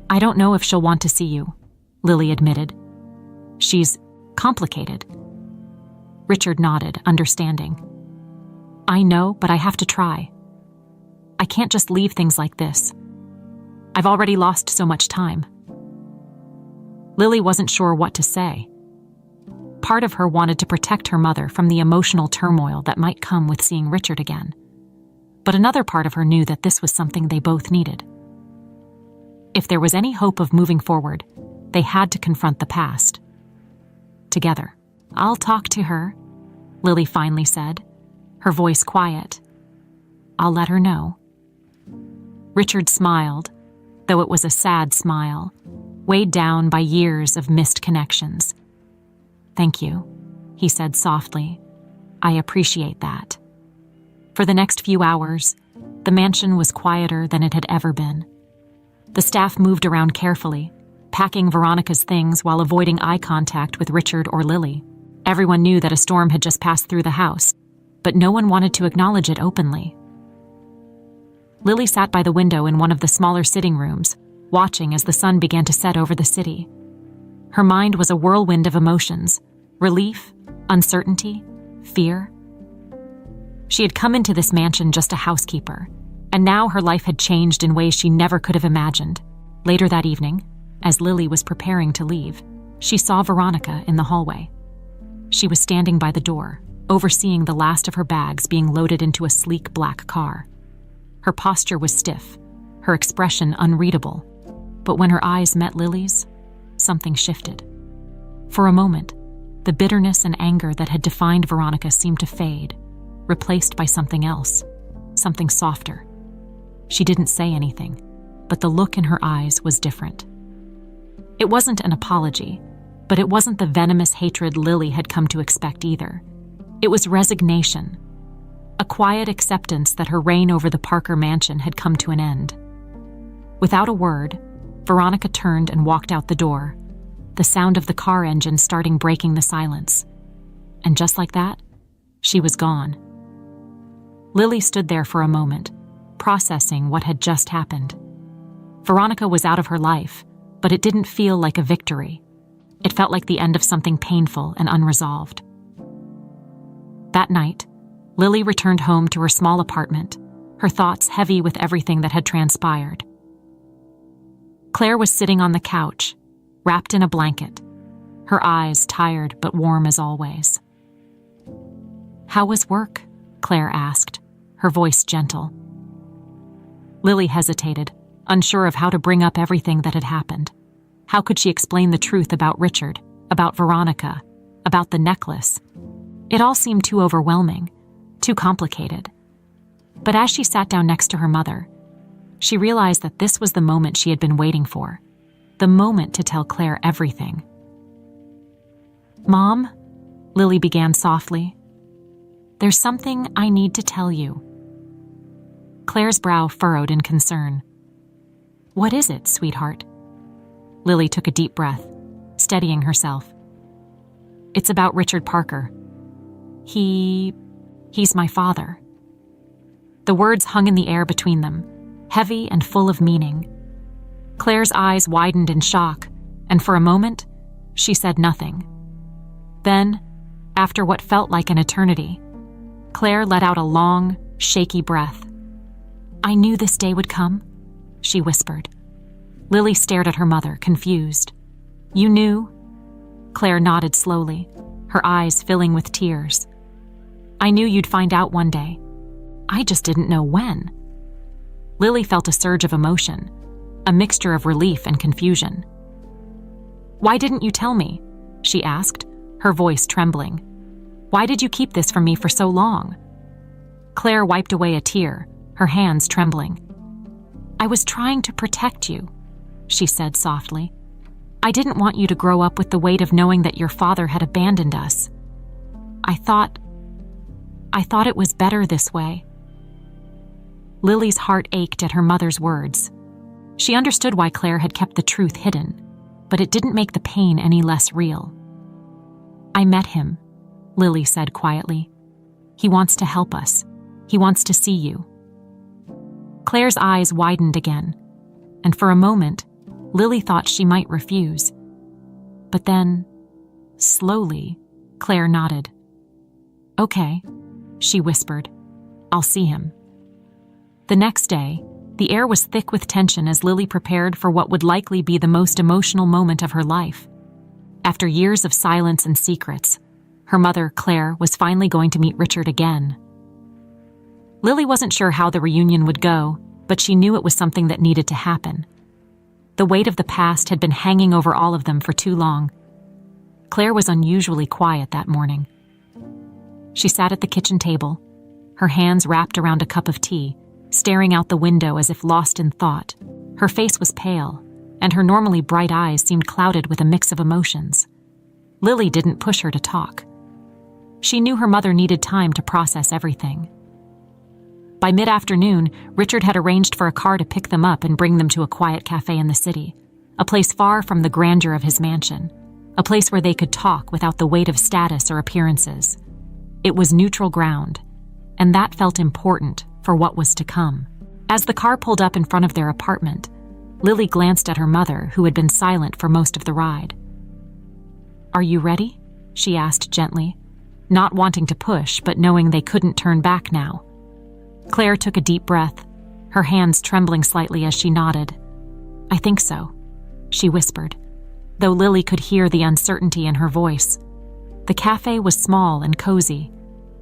"I don't know if she'll want to see you," Lily admitted. "She's complicated." Richard nodded, understanding. "I know, but I have to try. I can't just leave things like this. I've already lost so much time." Lily wasn't sure what to say. Part of her wanted to protect her mother from the emotional turmoil that might come with seeing Richard again. But another part of her knew that this was something they both needed. If there was any hope of moving forward, they had to confront the past. Together. "I'll talk to her," Lily finally said, her voice quiet. "I'll let her know." Richard smiled, though it was a sad smile, weighed down by years of missed connections. "Thank you," he said softly. "I appreciate that." For the next few hours, the mansion was quieter than it had ever been. The staff moved around carefully, packing Veronica's things while avoiding eye contact with Richard or Lily. Everyone knew that a storm had just passed through the house, but no one wanted to acknowledge it openly. Lily sat by the window in one of the smaller sitting rooms, watching as the sun began to set over the city. Her mind was a whirlwind of emotions, relief, Uncertainty? Fear? She had come into this mansion just a housekeeper, and now her life had changed in ways she never could have imagined. Later that evening, as Lily was preparing to leave, she saw Veronica in the hallway. She was standing by the door, overseeing the last of her bags being loaded into a sleek black car. Her posture was stiff, her expression unreadable, but when her eyes met Lily's, something shifted. For a moment, the bitterness and anger that had defined Veronica seemed to fade, replaced by something else, something softer. She didn't say anything, but the look in her eyes was different. It wasn't an apology, but it wasn't the venomous hatred Lily had come to expect either. It was resignation, a quiet acceptance that her reign over the Parker mansion had come to an end. Without a word, Veronica turned and walked out the door, the sound of the car engine starting breaking the silence. And just like that, she was gone. Lily stood there for a moment, processing what had just happened. Veronica was out of her life, but it didn't feel like a victory. It felt like the end of something painful and unresolved. That night, Lily returned home to her small apartment, her thoughts heavy with everything that had transpired. Claire was sitting on the couch, wrapped in a blanket, her eyes tired but warm as always. "How was work?" Claire asked, her voice gentle. Lily hesitated, unsure of how to bring up everything that had happened. How could she explain the truth about Richard, about Veronica, about the necklace? It all seemed too overwhelming, too complicated. But as she sat down next to her mother, she realized that this was the moment she had been waiting for, the moment to tell Claire everything. "Mom," Lily began softly, "there's something I need to tell you." Claire's brow furrowed in concern. "What is it, sweetheart?" Lily took a deep breath, steadying herself. "It's about Richard Parker. He's my father." The words hung in the air between them, heavy and full of meaning. Claire's eyes widened in shock, and for a moment, she said nothing. Then, after what felt like an eternity, Claire let out a long, shaky breath. "I knew this day would come," she whispered. Lily stared at her mother, confused. "You knew?" Claire nodded slowly, her eyes filling with tears. "I knew you'd find out one day. I just didn't know when." Lily felt a surge of emotion, a mixture of relief and confusion. "Why didn't you tell me?" she asked, her voice trembling. "Why did you keep this from me for so long?" Claire wiped away a tear, her hands trembling. "I was trying to protect you," she said softly. "I didn't want you to grow up with the weight of knowing that your father had abandoned us. I thought it was better this way." Lily's heart ached at her mother's words. She understood why Claire had kept the truth hidden, but it didn't make the pain any less real. "I met him," Lily said quietly. "He wants to help us. He wants to see you." Claire's eyes widened again, and for a moment, Lily thought she might refuse. But then, slowly, Claire nodded. "Okay," she whispered. "I'll see him." The next day, the air was thick with tension as Lily prepared for what would likely be the most emotional moment of her life. After years of silence and secrets, her mother, Claire, was finally going to meet Richard again. Lily wasn't sure how the reunion would go, but she knew it was something that needed to happen. The weight of the past had been hanging over all of them for too long. Claire was unusually quiet that morning. She sat at the kitchen table, her hands wrapped around a cup of tea, staring out the window as if lost in thought. Her face was pale, and her normally bright eyes seemed clouded with a mix of emotions. Lily didn't push her to talk. She knew her mother needed time to process everything. By mid-afternoon, Richard had arranged for a car to pick them up and bring them to a quiet cafe in the city, a place far from the grandeur of his mansion, a place where they could talk without the weight of status or appearances. It was neutral ground, and that felt important for what was to come. As the car pulled up in front of their apartment, Lily glanced at her mother, who had been silent for most of the ride. "Are you ready?" she asked gently, not wanting to push but knowing they couldn't turn back now. Claire took a deep breath, her hands trembling slightly as she nodded. "I think so," she whispered, though Lily could hear the uncertainty in her voice. The cafe was small and cozy,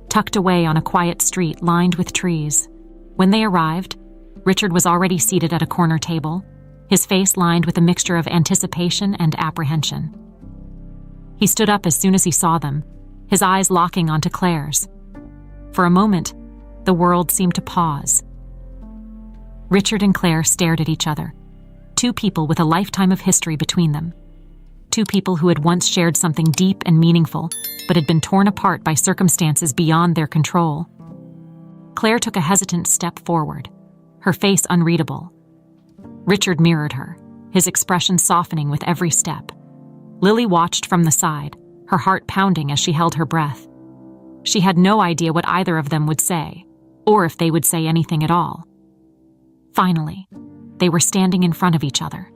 tucked away on a quiet street lined with trees. When they arrived, Richard was already seated at a corner table, his face lined with a mixture of anticipation and apprehension. He stood up as soon as he saw them, his eyes locking onto Claire's. For a moment, the world seemed to pause. Richard and Claire stared at each other, two people with a lifetime of history between them. Two people who had once shared something deep and meaningful, but had been torn apart by circumstances beyond their control. Claire took a hesitant step forward, her face unreadable. Richard mirrored her, his expression softening with every step. Lily watched from the side, her heart pounding as she held her breath. She had no idea what either of them would say, or if they would say anything at all. Finally, they were standing in front of each other.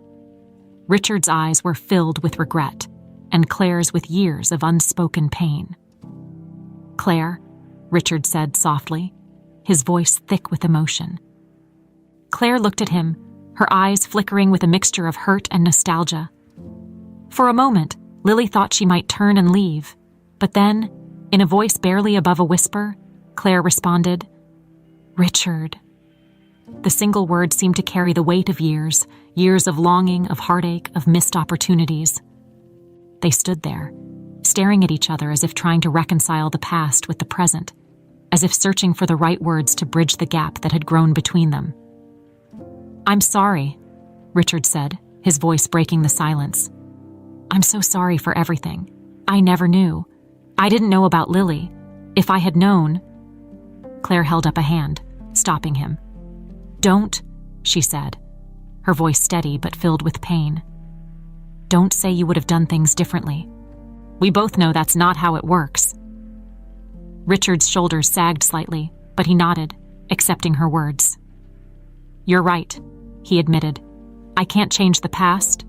Richard's eyes were filled with regret, and Claire's with years of unspoken pain. "Claire," Richard said softly, his voice thick with emotion. Claire looked at him, her eyes flickering with a mixture of hurt and nostalgia. For a moment, Lily thought she might turn and leave, but then, in a voice barely above a whisper, Claire responded, "Richard." The single word seemed to carry the weight of years of longing, of heartache, of missed opportunities. They stood there, staring at each other as if trying to reconcile the past with the present, as if searching for the right words to bridge the gap that had grown between them. "I'm sorry," Richard said, his voice breaking the silence. "I'm so sorry for everything. I never knew. I didn't know about Lily. If I had known—" Claire held up a hand, stopping him. "Don't," she said, her voice steady but filled with pain. "Don't say you would have done things differently. We both know that's not how it works." Richard's shoulders sagged slightly, but he nodded, accepting her words. "You're right," he admitted. "I can't change the past,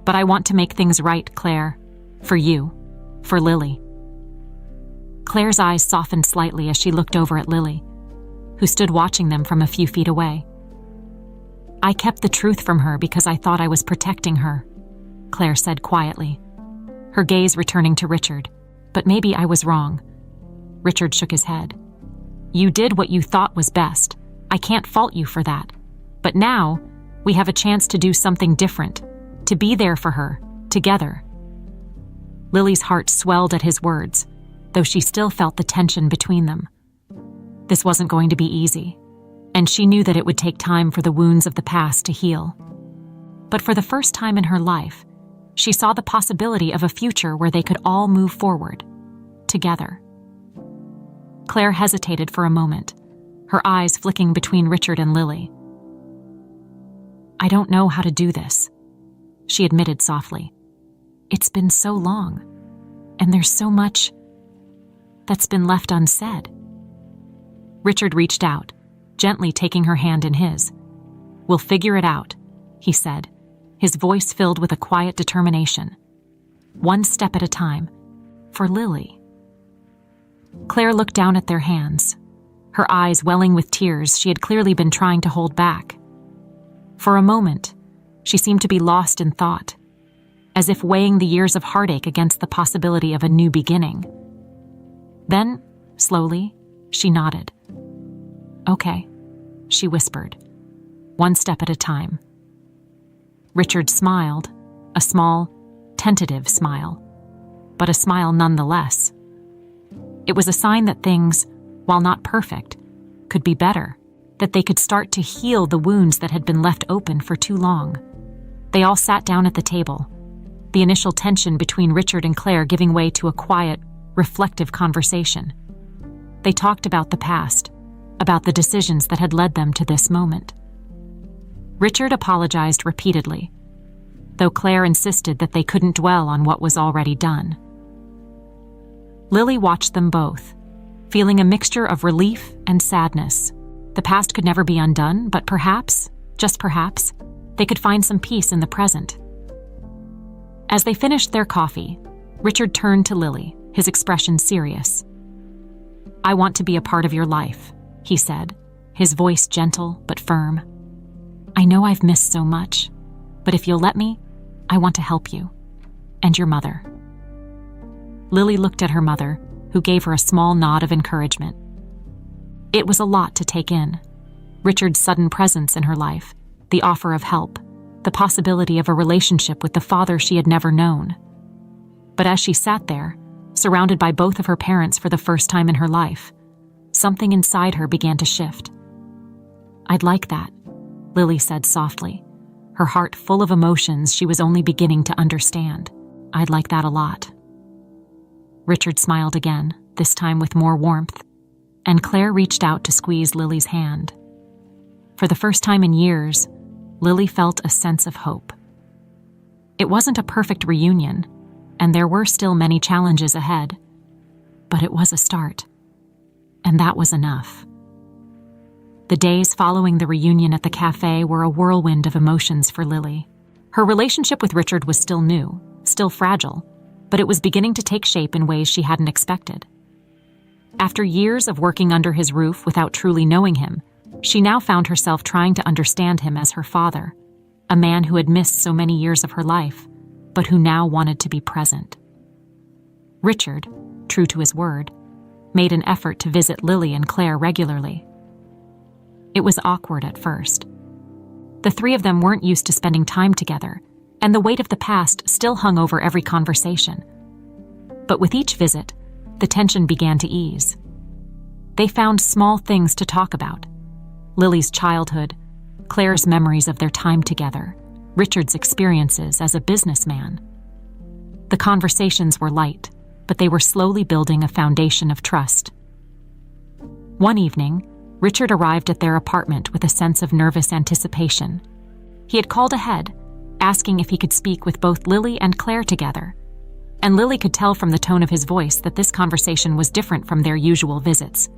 but I want to make things right, Claire. For you. For Lily." Claire's eyes softened slightly as she looked over at Lily, who stood watching them from a few feet away. "I kept the truth from her because I thought I was protecting her," Claire said quietly, her gaze returning to Richard. "But maybe I was wrong." Richard shook his head. "You did what you thought was best. I can't fault you for that. But now, we have a chance to do something different, to be there for her, together." Lily's heart swelled at his words, though she still felt the tension between them. This wasn't going to be easy, and she knew that it would take time for the wounds of the past to heal. But for the first time in her life, she saw the possibility of a future where they could all move forward, together. Claire hesitated for a moment, her eyes flicking between Richard and Lily. "I don't know how to do this," she admitted softly. "It's been so long, and there's so much that's been left unsaid." Richard reached out, gently taking her hand in his. "We'll figure it out," he said, his voice filled with a quiet determination. "One step at a time, for Lily." Claire looked down at their hands, her eyes welling with tears she had clearly been trying to hold back. For a moment, she seemed to be lost in thought, as if weighing the years of heartache against the possibility of a new beginning. Then, slowly, she nodded. "Okay," she whispered, "one step at a time." Richard smiled, a small, tentative smile, but a smile nonetheless. It was a sign that things, while not perfect, could be better, that they could start to heal the wounds that had been left open for too long. They all sat down at the table, the initial tension between Richard and Claire giving way to a quiet, reflective conversation. They talked about the past, about the decisions that had led them to this moment. Richard apologized repeatedly, though Claire insisted that they couldn't dwell on what was already done. Lily watched them both, feeling a mixture of relief and sadness. The past could never be undone, but perhaps, just perhaps, they could find some peace in the present. As they finished their coffee, Richard turned to Lily, his expression serious. "I want to be a part of your life," he said, his voice gentle but firm. "I know I've missed so much, but if you'll let me, I want to help you. And your mother." Lily looked at her mother, who gave her a small nod of encouragement. It was a lot to take in. Richard's sudden presence in her life, the offer of help, the possibility of a relationship with the father she had never known. But as she sat there, surrounded by both of her parents for the first time in her life, something inside her began to shift. "I'd like that," Lily said softly, her heart full of emotions she was only beginning to understand. "I'd like that a lot." Richard smiled again, this time with more warmth, and Claire reached out to squeeze Lily's hand. For the first time in years, Lily felt a sense of hope. It wasn't a perfect reunion, and there were still many challenges ahead, but it was a start, and that was enough. The days following the reunion at the cafe were a whirlwind of emotions for Lily. Her relationship with Richard was still new, still fragile, but it was beginning to take shape in ways she hadn't expected. After years of working under his roof without truly knowing him, she now found herself trying to understand him as her father, a man who had missed so many years of her life, but who now wanted to be present. Richard, true to his word, made an effort to visit Lily and Claire regularly. It was awkward at first. The three of them weren't used to spending time together, and the weight of the past still hung over every conversation. But with each visit, the tension began to ease. They found small things to talk about: Lily's childhood, Claire's memories of their time together, Richard's experiences as a businessman. The conversations were light, but they were slowly building a foundation of trust. One evening, Richard arrived at their apartment with a sense of nervous anticipation. He had called ahead, asking if he could speak with both Lily and Claire together, and Lily could tell from the tone of his voice that this conversation was different from their usual visits.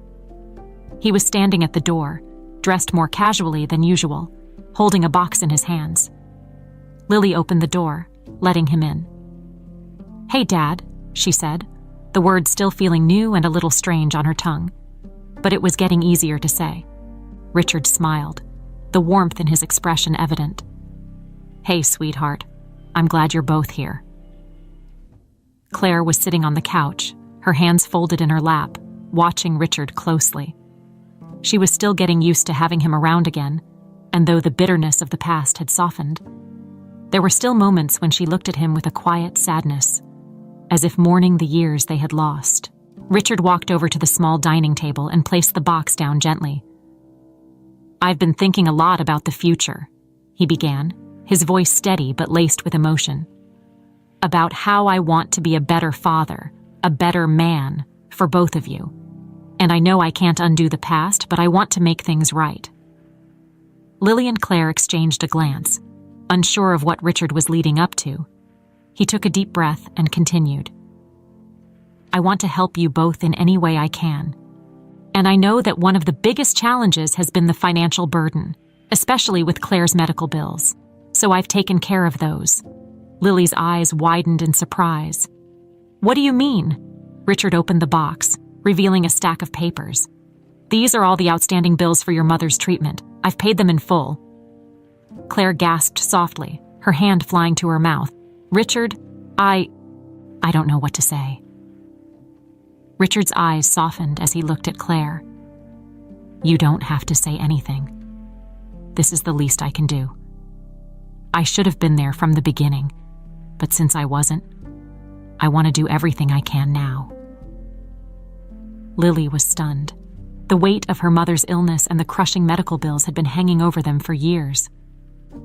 He was standing at the door, dressed more casually than usual, holding a box in his hands. Lily opened the door, letting him in. "Hey, Dad," she said, the words still feeling new and a little strange on her tongue. But it was getting easier to say. Richard smiled, the warmth in his expression evident. "Hey, sweetheart. I'm glad you're both here." Claire was sitting on the couch, her hands folded in her lap, watching Richard closely. She was still getting used to having him around again, and though the bitterness of the past had softened, there were still moments when she looked at him with a quiet sadness, as if mourning the years they had lost. Richard walked over to the small dining table and placed the box down gently. "I've been thinking a lot about the future," he began, his voice steady but laced with emotion. "About how I want to be a better father, a better man, for both of you. And I know I can't undo the past, but I want to make things right." Lily and Claire exchanged a glance, unsure of what Richard was leading up to. He took a deep breath and continued. "I want to help you both in any way I can. And I know that one of the biggest challenges has been the financial burden, especially with Claire's medical bills. So I've taken care of those." Lily's eyes widened in surprise. "What do you mean?" Richard opened the box, revealing a stack of papers. "These are all the outstanding bills for your mother's treatment. I've paid them in full." Claire gasped softly, her hand flying to her mouth. "Richard, I don't know what to say." Richard's eyes softened as he looked at Claire. "You don't have to say anything. This is the least I can do. I should have been there from the beginning, but since I wasn't, I want to do everything I can now." Lily was stunned. The weight of her mother's illness and the crushing medical bills had been hanging over them for years.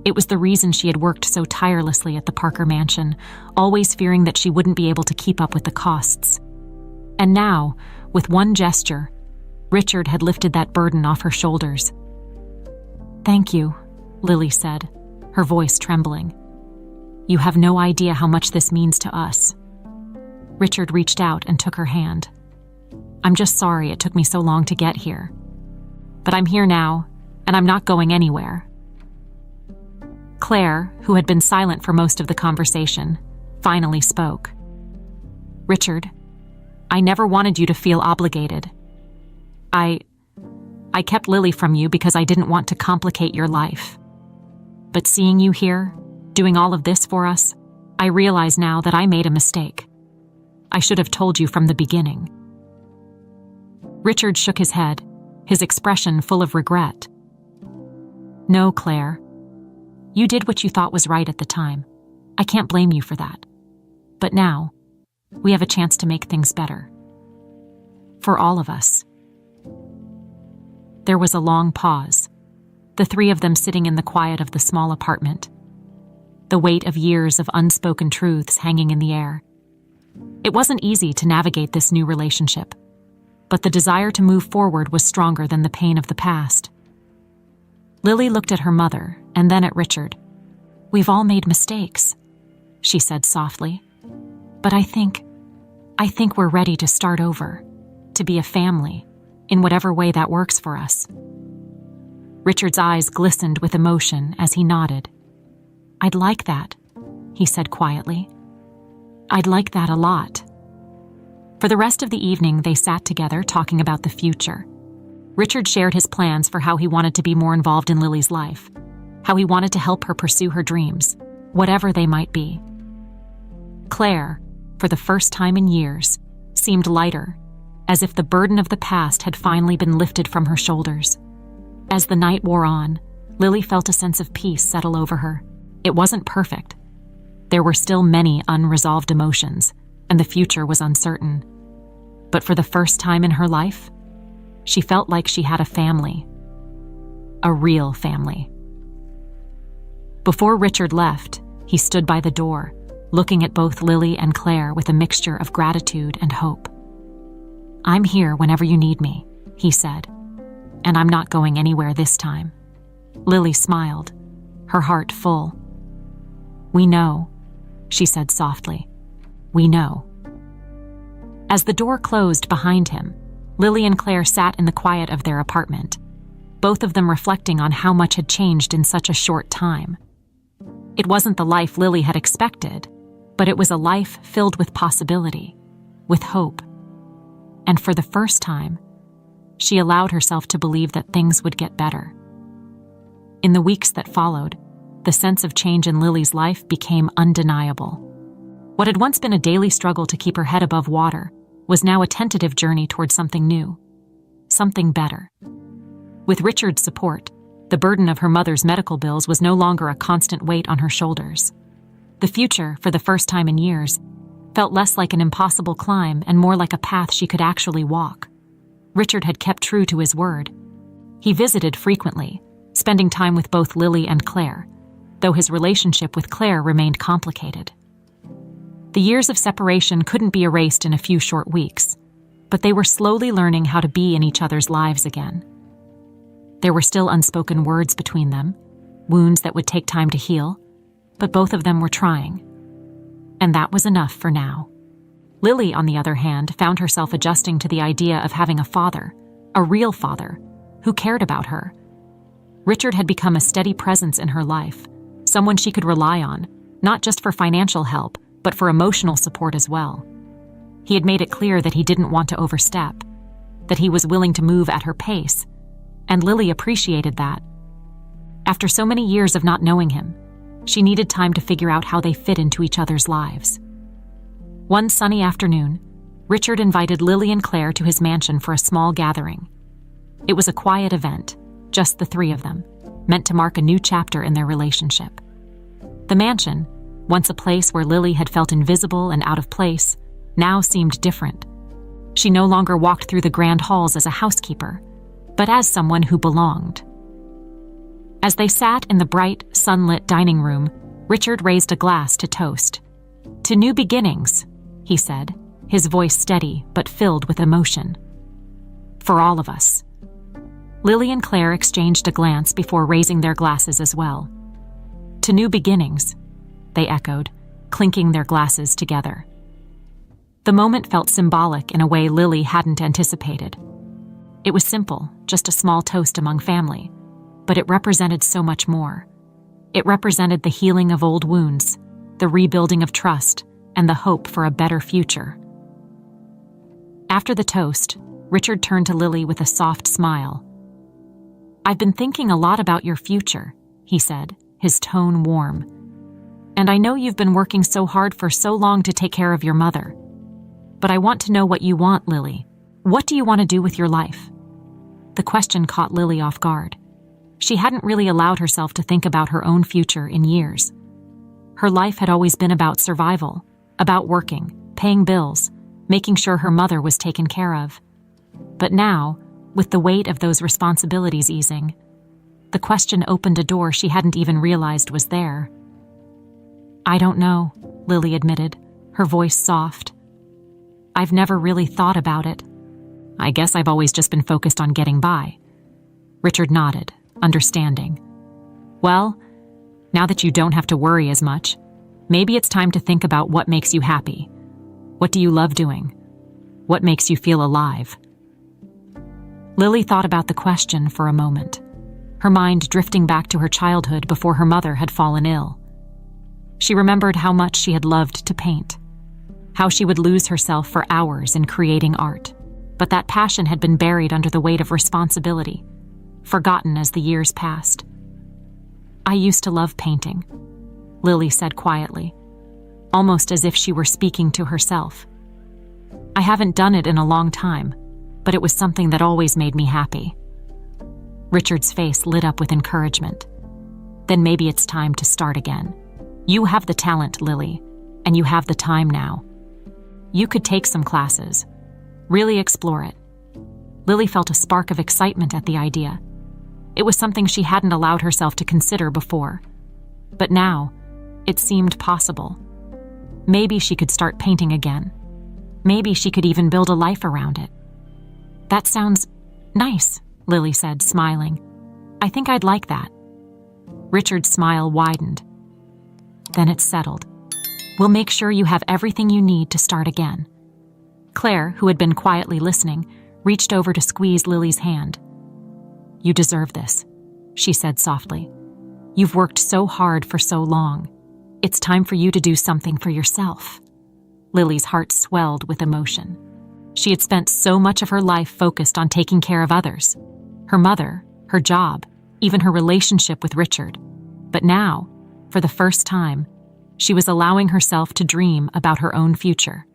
It was the reason she had worked so tirelessly at the Parker mansion, always fearing that she wouldn't be able to keep up with the costs. And now, with one gesture, Richard had lifted that burden off her shoulders. "Thank you," Lily said, her voice trembling. "You have no idea how much this means to us." Richard reached out and took her hand. "I'm just sorry it took me so long to get here. But I'm here now, and I'm not going anywhere." Claire, who had been silent for most of the conversation, finally spoke. "Richard, I never wanted you to feel obligated. I kept Lily from you because I didn't want to complicate your life. But seeing you here, doing all of this for us, I realize now that I made a mistake. I should have told you from the beginning." Richard shook his head, his expression full of regret. "No, Claire. You did what you thought was right at the time. I can't blame you for that. But now, we have a chance to make things better. For all of us." There was a long pause, the three of them sitting in the quiet of the small apartment, the weight of years of unspoken truths hanging in the air. It wasn't easy to navigate this new relationship, but the desire to move forward was stronger than the pain of the past. Lily looked at her mother and then at Richard. "We've all made mistakes," she said softly. "But I think we're ready to start over, to be a family, in whatever way that works for us." Richard's eyes glistened with emotion as he nodded. "I'd like that," he said quietly. "I'd like that a lot." For the rest of the evening, they sat together talking about the future. Richard shared his plans for how he wanted to be more involved in Lily's life, how he wanted to help her pursue her dreams, whatever they might be. Claire, for the first time in years, seemed lighter, as if the burden of the past had finally been lifted from her shoulders. As the night wore on, Lily felt a sense of peace settle over her. It wasn't perfect. There were still many unresolved emotions, and the future was uncertain. But for the first time in her life, she felt like she had a family. A real family. Before Richard left, he stood by the door, looking at both Lily and Claire with a mixture of gratitude and hope. "I'm here whenever you need me," he said, "and I'm not going anywhere this time." Lily smiled, her heart full. "We know," she said softly. "We know." As the door closed behind him, Lily and Claire sat in the quiet of their apartment, both of them reflecting on how much had changed in such a short time. It wasn't the life Lily had expected, but it was a life filled with possibility, with hope. And for the first time, she allowed herself to believe that things would get better. In the weeks that followed, the sense of change in Lily's life became undeniable. What had once been a daily struggle to keep her head above water was now a tentative journey toward something new, something better. With Richard's support, the burden of her mother's medical bills was no longer a constant weight on her shoulders. The future, for the first time in years, felt less like an impossible climb and more like a path she could actually walk. Richard had kept true to his word. He visited frequently, spending time with both Lily and Claire, though his relationship with Claire remained complicated. The years of separation couldn't be erased in a few short weeks, but they were slowly learning how to be in each other's lives again. There were still unspoken words between them, wounds that would take time to heal, but both of them were trying. And that was enough for now. Lily, on the other hand, found herself adjusting to the idea of having a father, a real father, who cared about her. Richard had become a steady presence in her life, someone she could rely on, not just for financial help, but for emotional support as well. He had made it clear that he didn't want to overstep, that he was willing to move at her pace, and Lily appreciated that. After so many years of not knowing him, she needed time to figure out how they fit into each other's lives. One sunny afternoon, Richard invited Lily and Claire to his mansion for a small gathering. It was a quiet event, just the three of them, meant to mark a new chapter in their relationship. The mansion, once a place where Lily had felt invisible and out of place, now seemed different. She no longer walked through the grand halls as a housekeeper, but as someone who belonged. As they sat in the bright, sunlit dining room, Richard raised a glass to toast. "To new beginnings," he said, his voice steady but filled with emotion. "For all of us." Lily and Claire exchanged a glance before raising their glasses as well. "To new beginnings," they echoed, clinking their glasses together. The moment felt symbolic in a way Lily hadn't anticipated. It was simple, just a small toast among family, but it represented so much more. It represented the healing of old wounds, the rebuilding of trust, and the hope for a better future. After the toast, Richard turned to Lily with a soft smile. "I've been thinking a lot about your future," he said, his tone warm. "And I know you've been working so hard for so long to take care of your mother. But I want to know what you want, Lily. What do you want to do with your life?" The question caught Lily off guard. She hadn't really allowed herself to think about her own future in years. Her life had always been about survival, about working, paying bills, making sure her mother was taken care of. But now, with the weight of those responsibilities easing, the question opened a door she hadn't even realized was there. "I don't know," Lily admitted, her voice soft. "I've never really thought about it. I guess I've always just been focused on getting by." Richard nodded, understanding. "Well, now that you don't have to worry as much, maybe it's time to think about what makes you happy. What do you love doing? What makes you feel alive?" Lily thought about the question for a moment, her mind drifting back to her childhood before her mother had fallen ill. She remembered how much she had loved to paint, how she would lose herself for hours in creating art. But that passion had been buried under the weight of responsibility, forgotten as the years passed. "I used to love painting," Lily said quietly, almost as if she were speaking to herself. "I haven't done it in a long time, but it was something that always made me happy." Richard's face lit up with encouragement. "Then maybe it's time to start again. You have the talent, Lily, and you have the time now. You could take some classes. Really explore it." Lily felt a spark of excitement at the idea. It was something she hadn't allowed herself to consider before. But now, it seemed possible. Maybe she could start painting again. Maybe she could even build a life around it. "That sounds nice," Lily said, smiling. "I think I'd like that." Richard's smile widened. "Then it's settled. We'll make sure you have everything you need to start again." Claire, who had been quietly listening, reached over to squeeze Lily's hand. "You deserve this," she said softly. "You've worked so hard for so long. It's time for you to do something for yourself." Lily's heart swelled with emotion. She had spent so much of her life focused on taking care of others, her mother, her job, even her relationship with Richard. But now, for the first time, she was allowing herself to dream about her own future.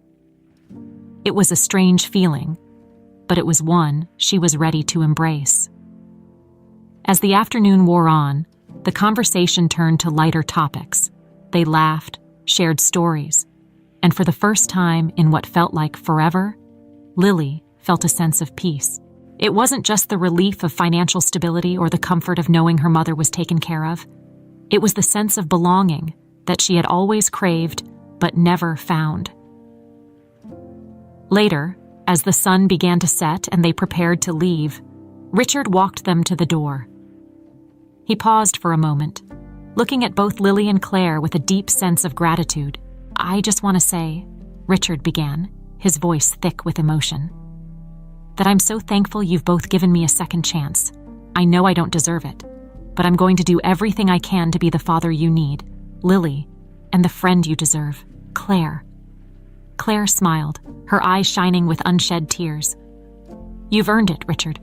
It was a strange feeling, but it was one she was ready to embrace. As the afternoon wore on, the conversation turned to lighter topics. They laughed, shared stories, and for the first time in what felt like forever, Lily felt a sense of peace. It wasn't just the relief of financial stability or the comfort of knowing her mother was taken care of. It was the sense of belonging that she had always craved but never found. Later, as the sun began to set and they prepared to leave, Richard walked them to the door. He paused for a moment, looking at both Lily and Claire with a deep sense of gratitude. "I just want to say," Richard began, his voice thick with emotion, "that I'm so thankful you've both given me a second chance. I know I don't deserve it, but I'm going to do everything I can to be the father you need, Lily, and the friend you deserve, Claire." Claire smiled, her eyes shining with unshed tears. "You've earned it, Richard.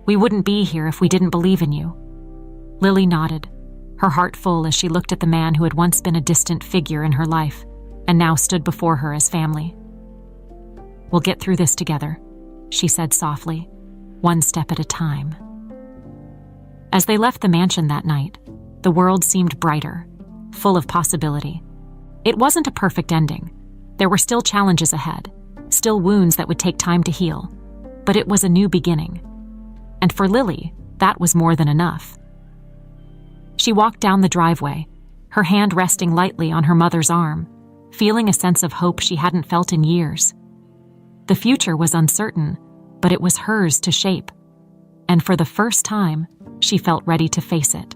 We wouldn't be here if we didn't believe in you." Lily nodded, her heart full as she looked at the man who had once been a distant figure in her life and now stood before her as family. "We'll get through this together," she said softly, "one step at a time." As they left the mansion that night, the world seemed brighter, full of possibility. It wasn't a perfect ending. There were still challenges ahead, still wounds that would take time to heal, but it was a new beginning. And for Lily, that was more than enough. She walked down the driveway, her hand resting lightly on her mother's arm, feeling a sense of hope she hadn't felt in years. The future was uncertain, but it was hers to shape. And for the first time, she felt ready to face it.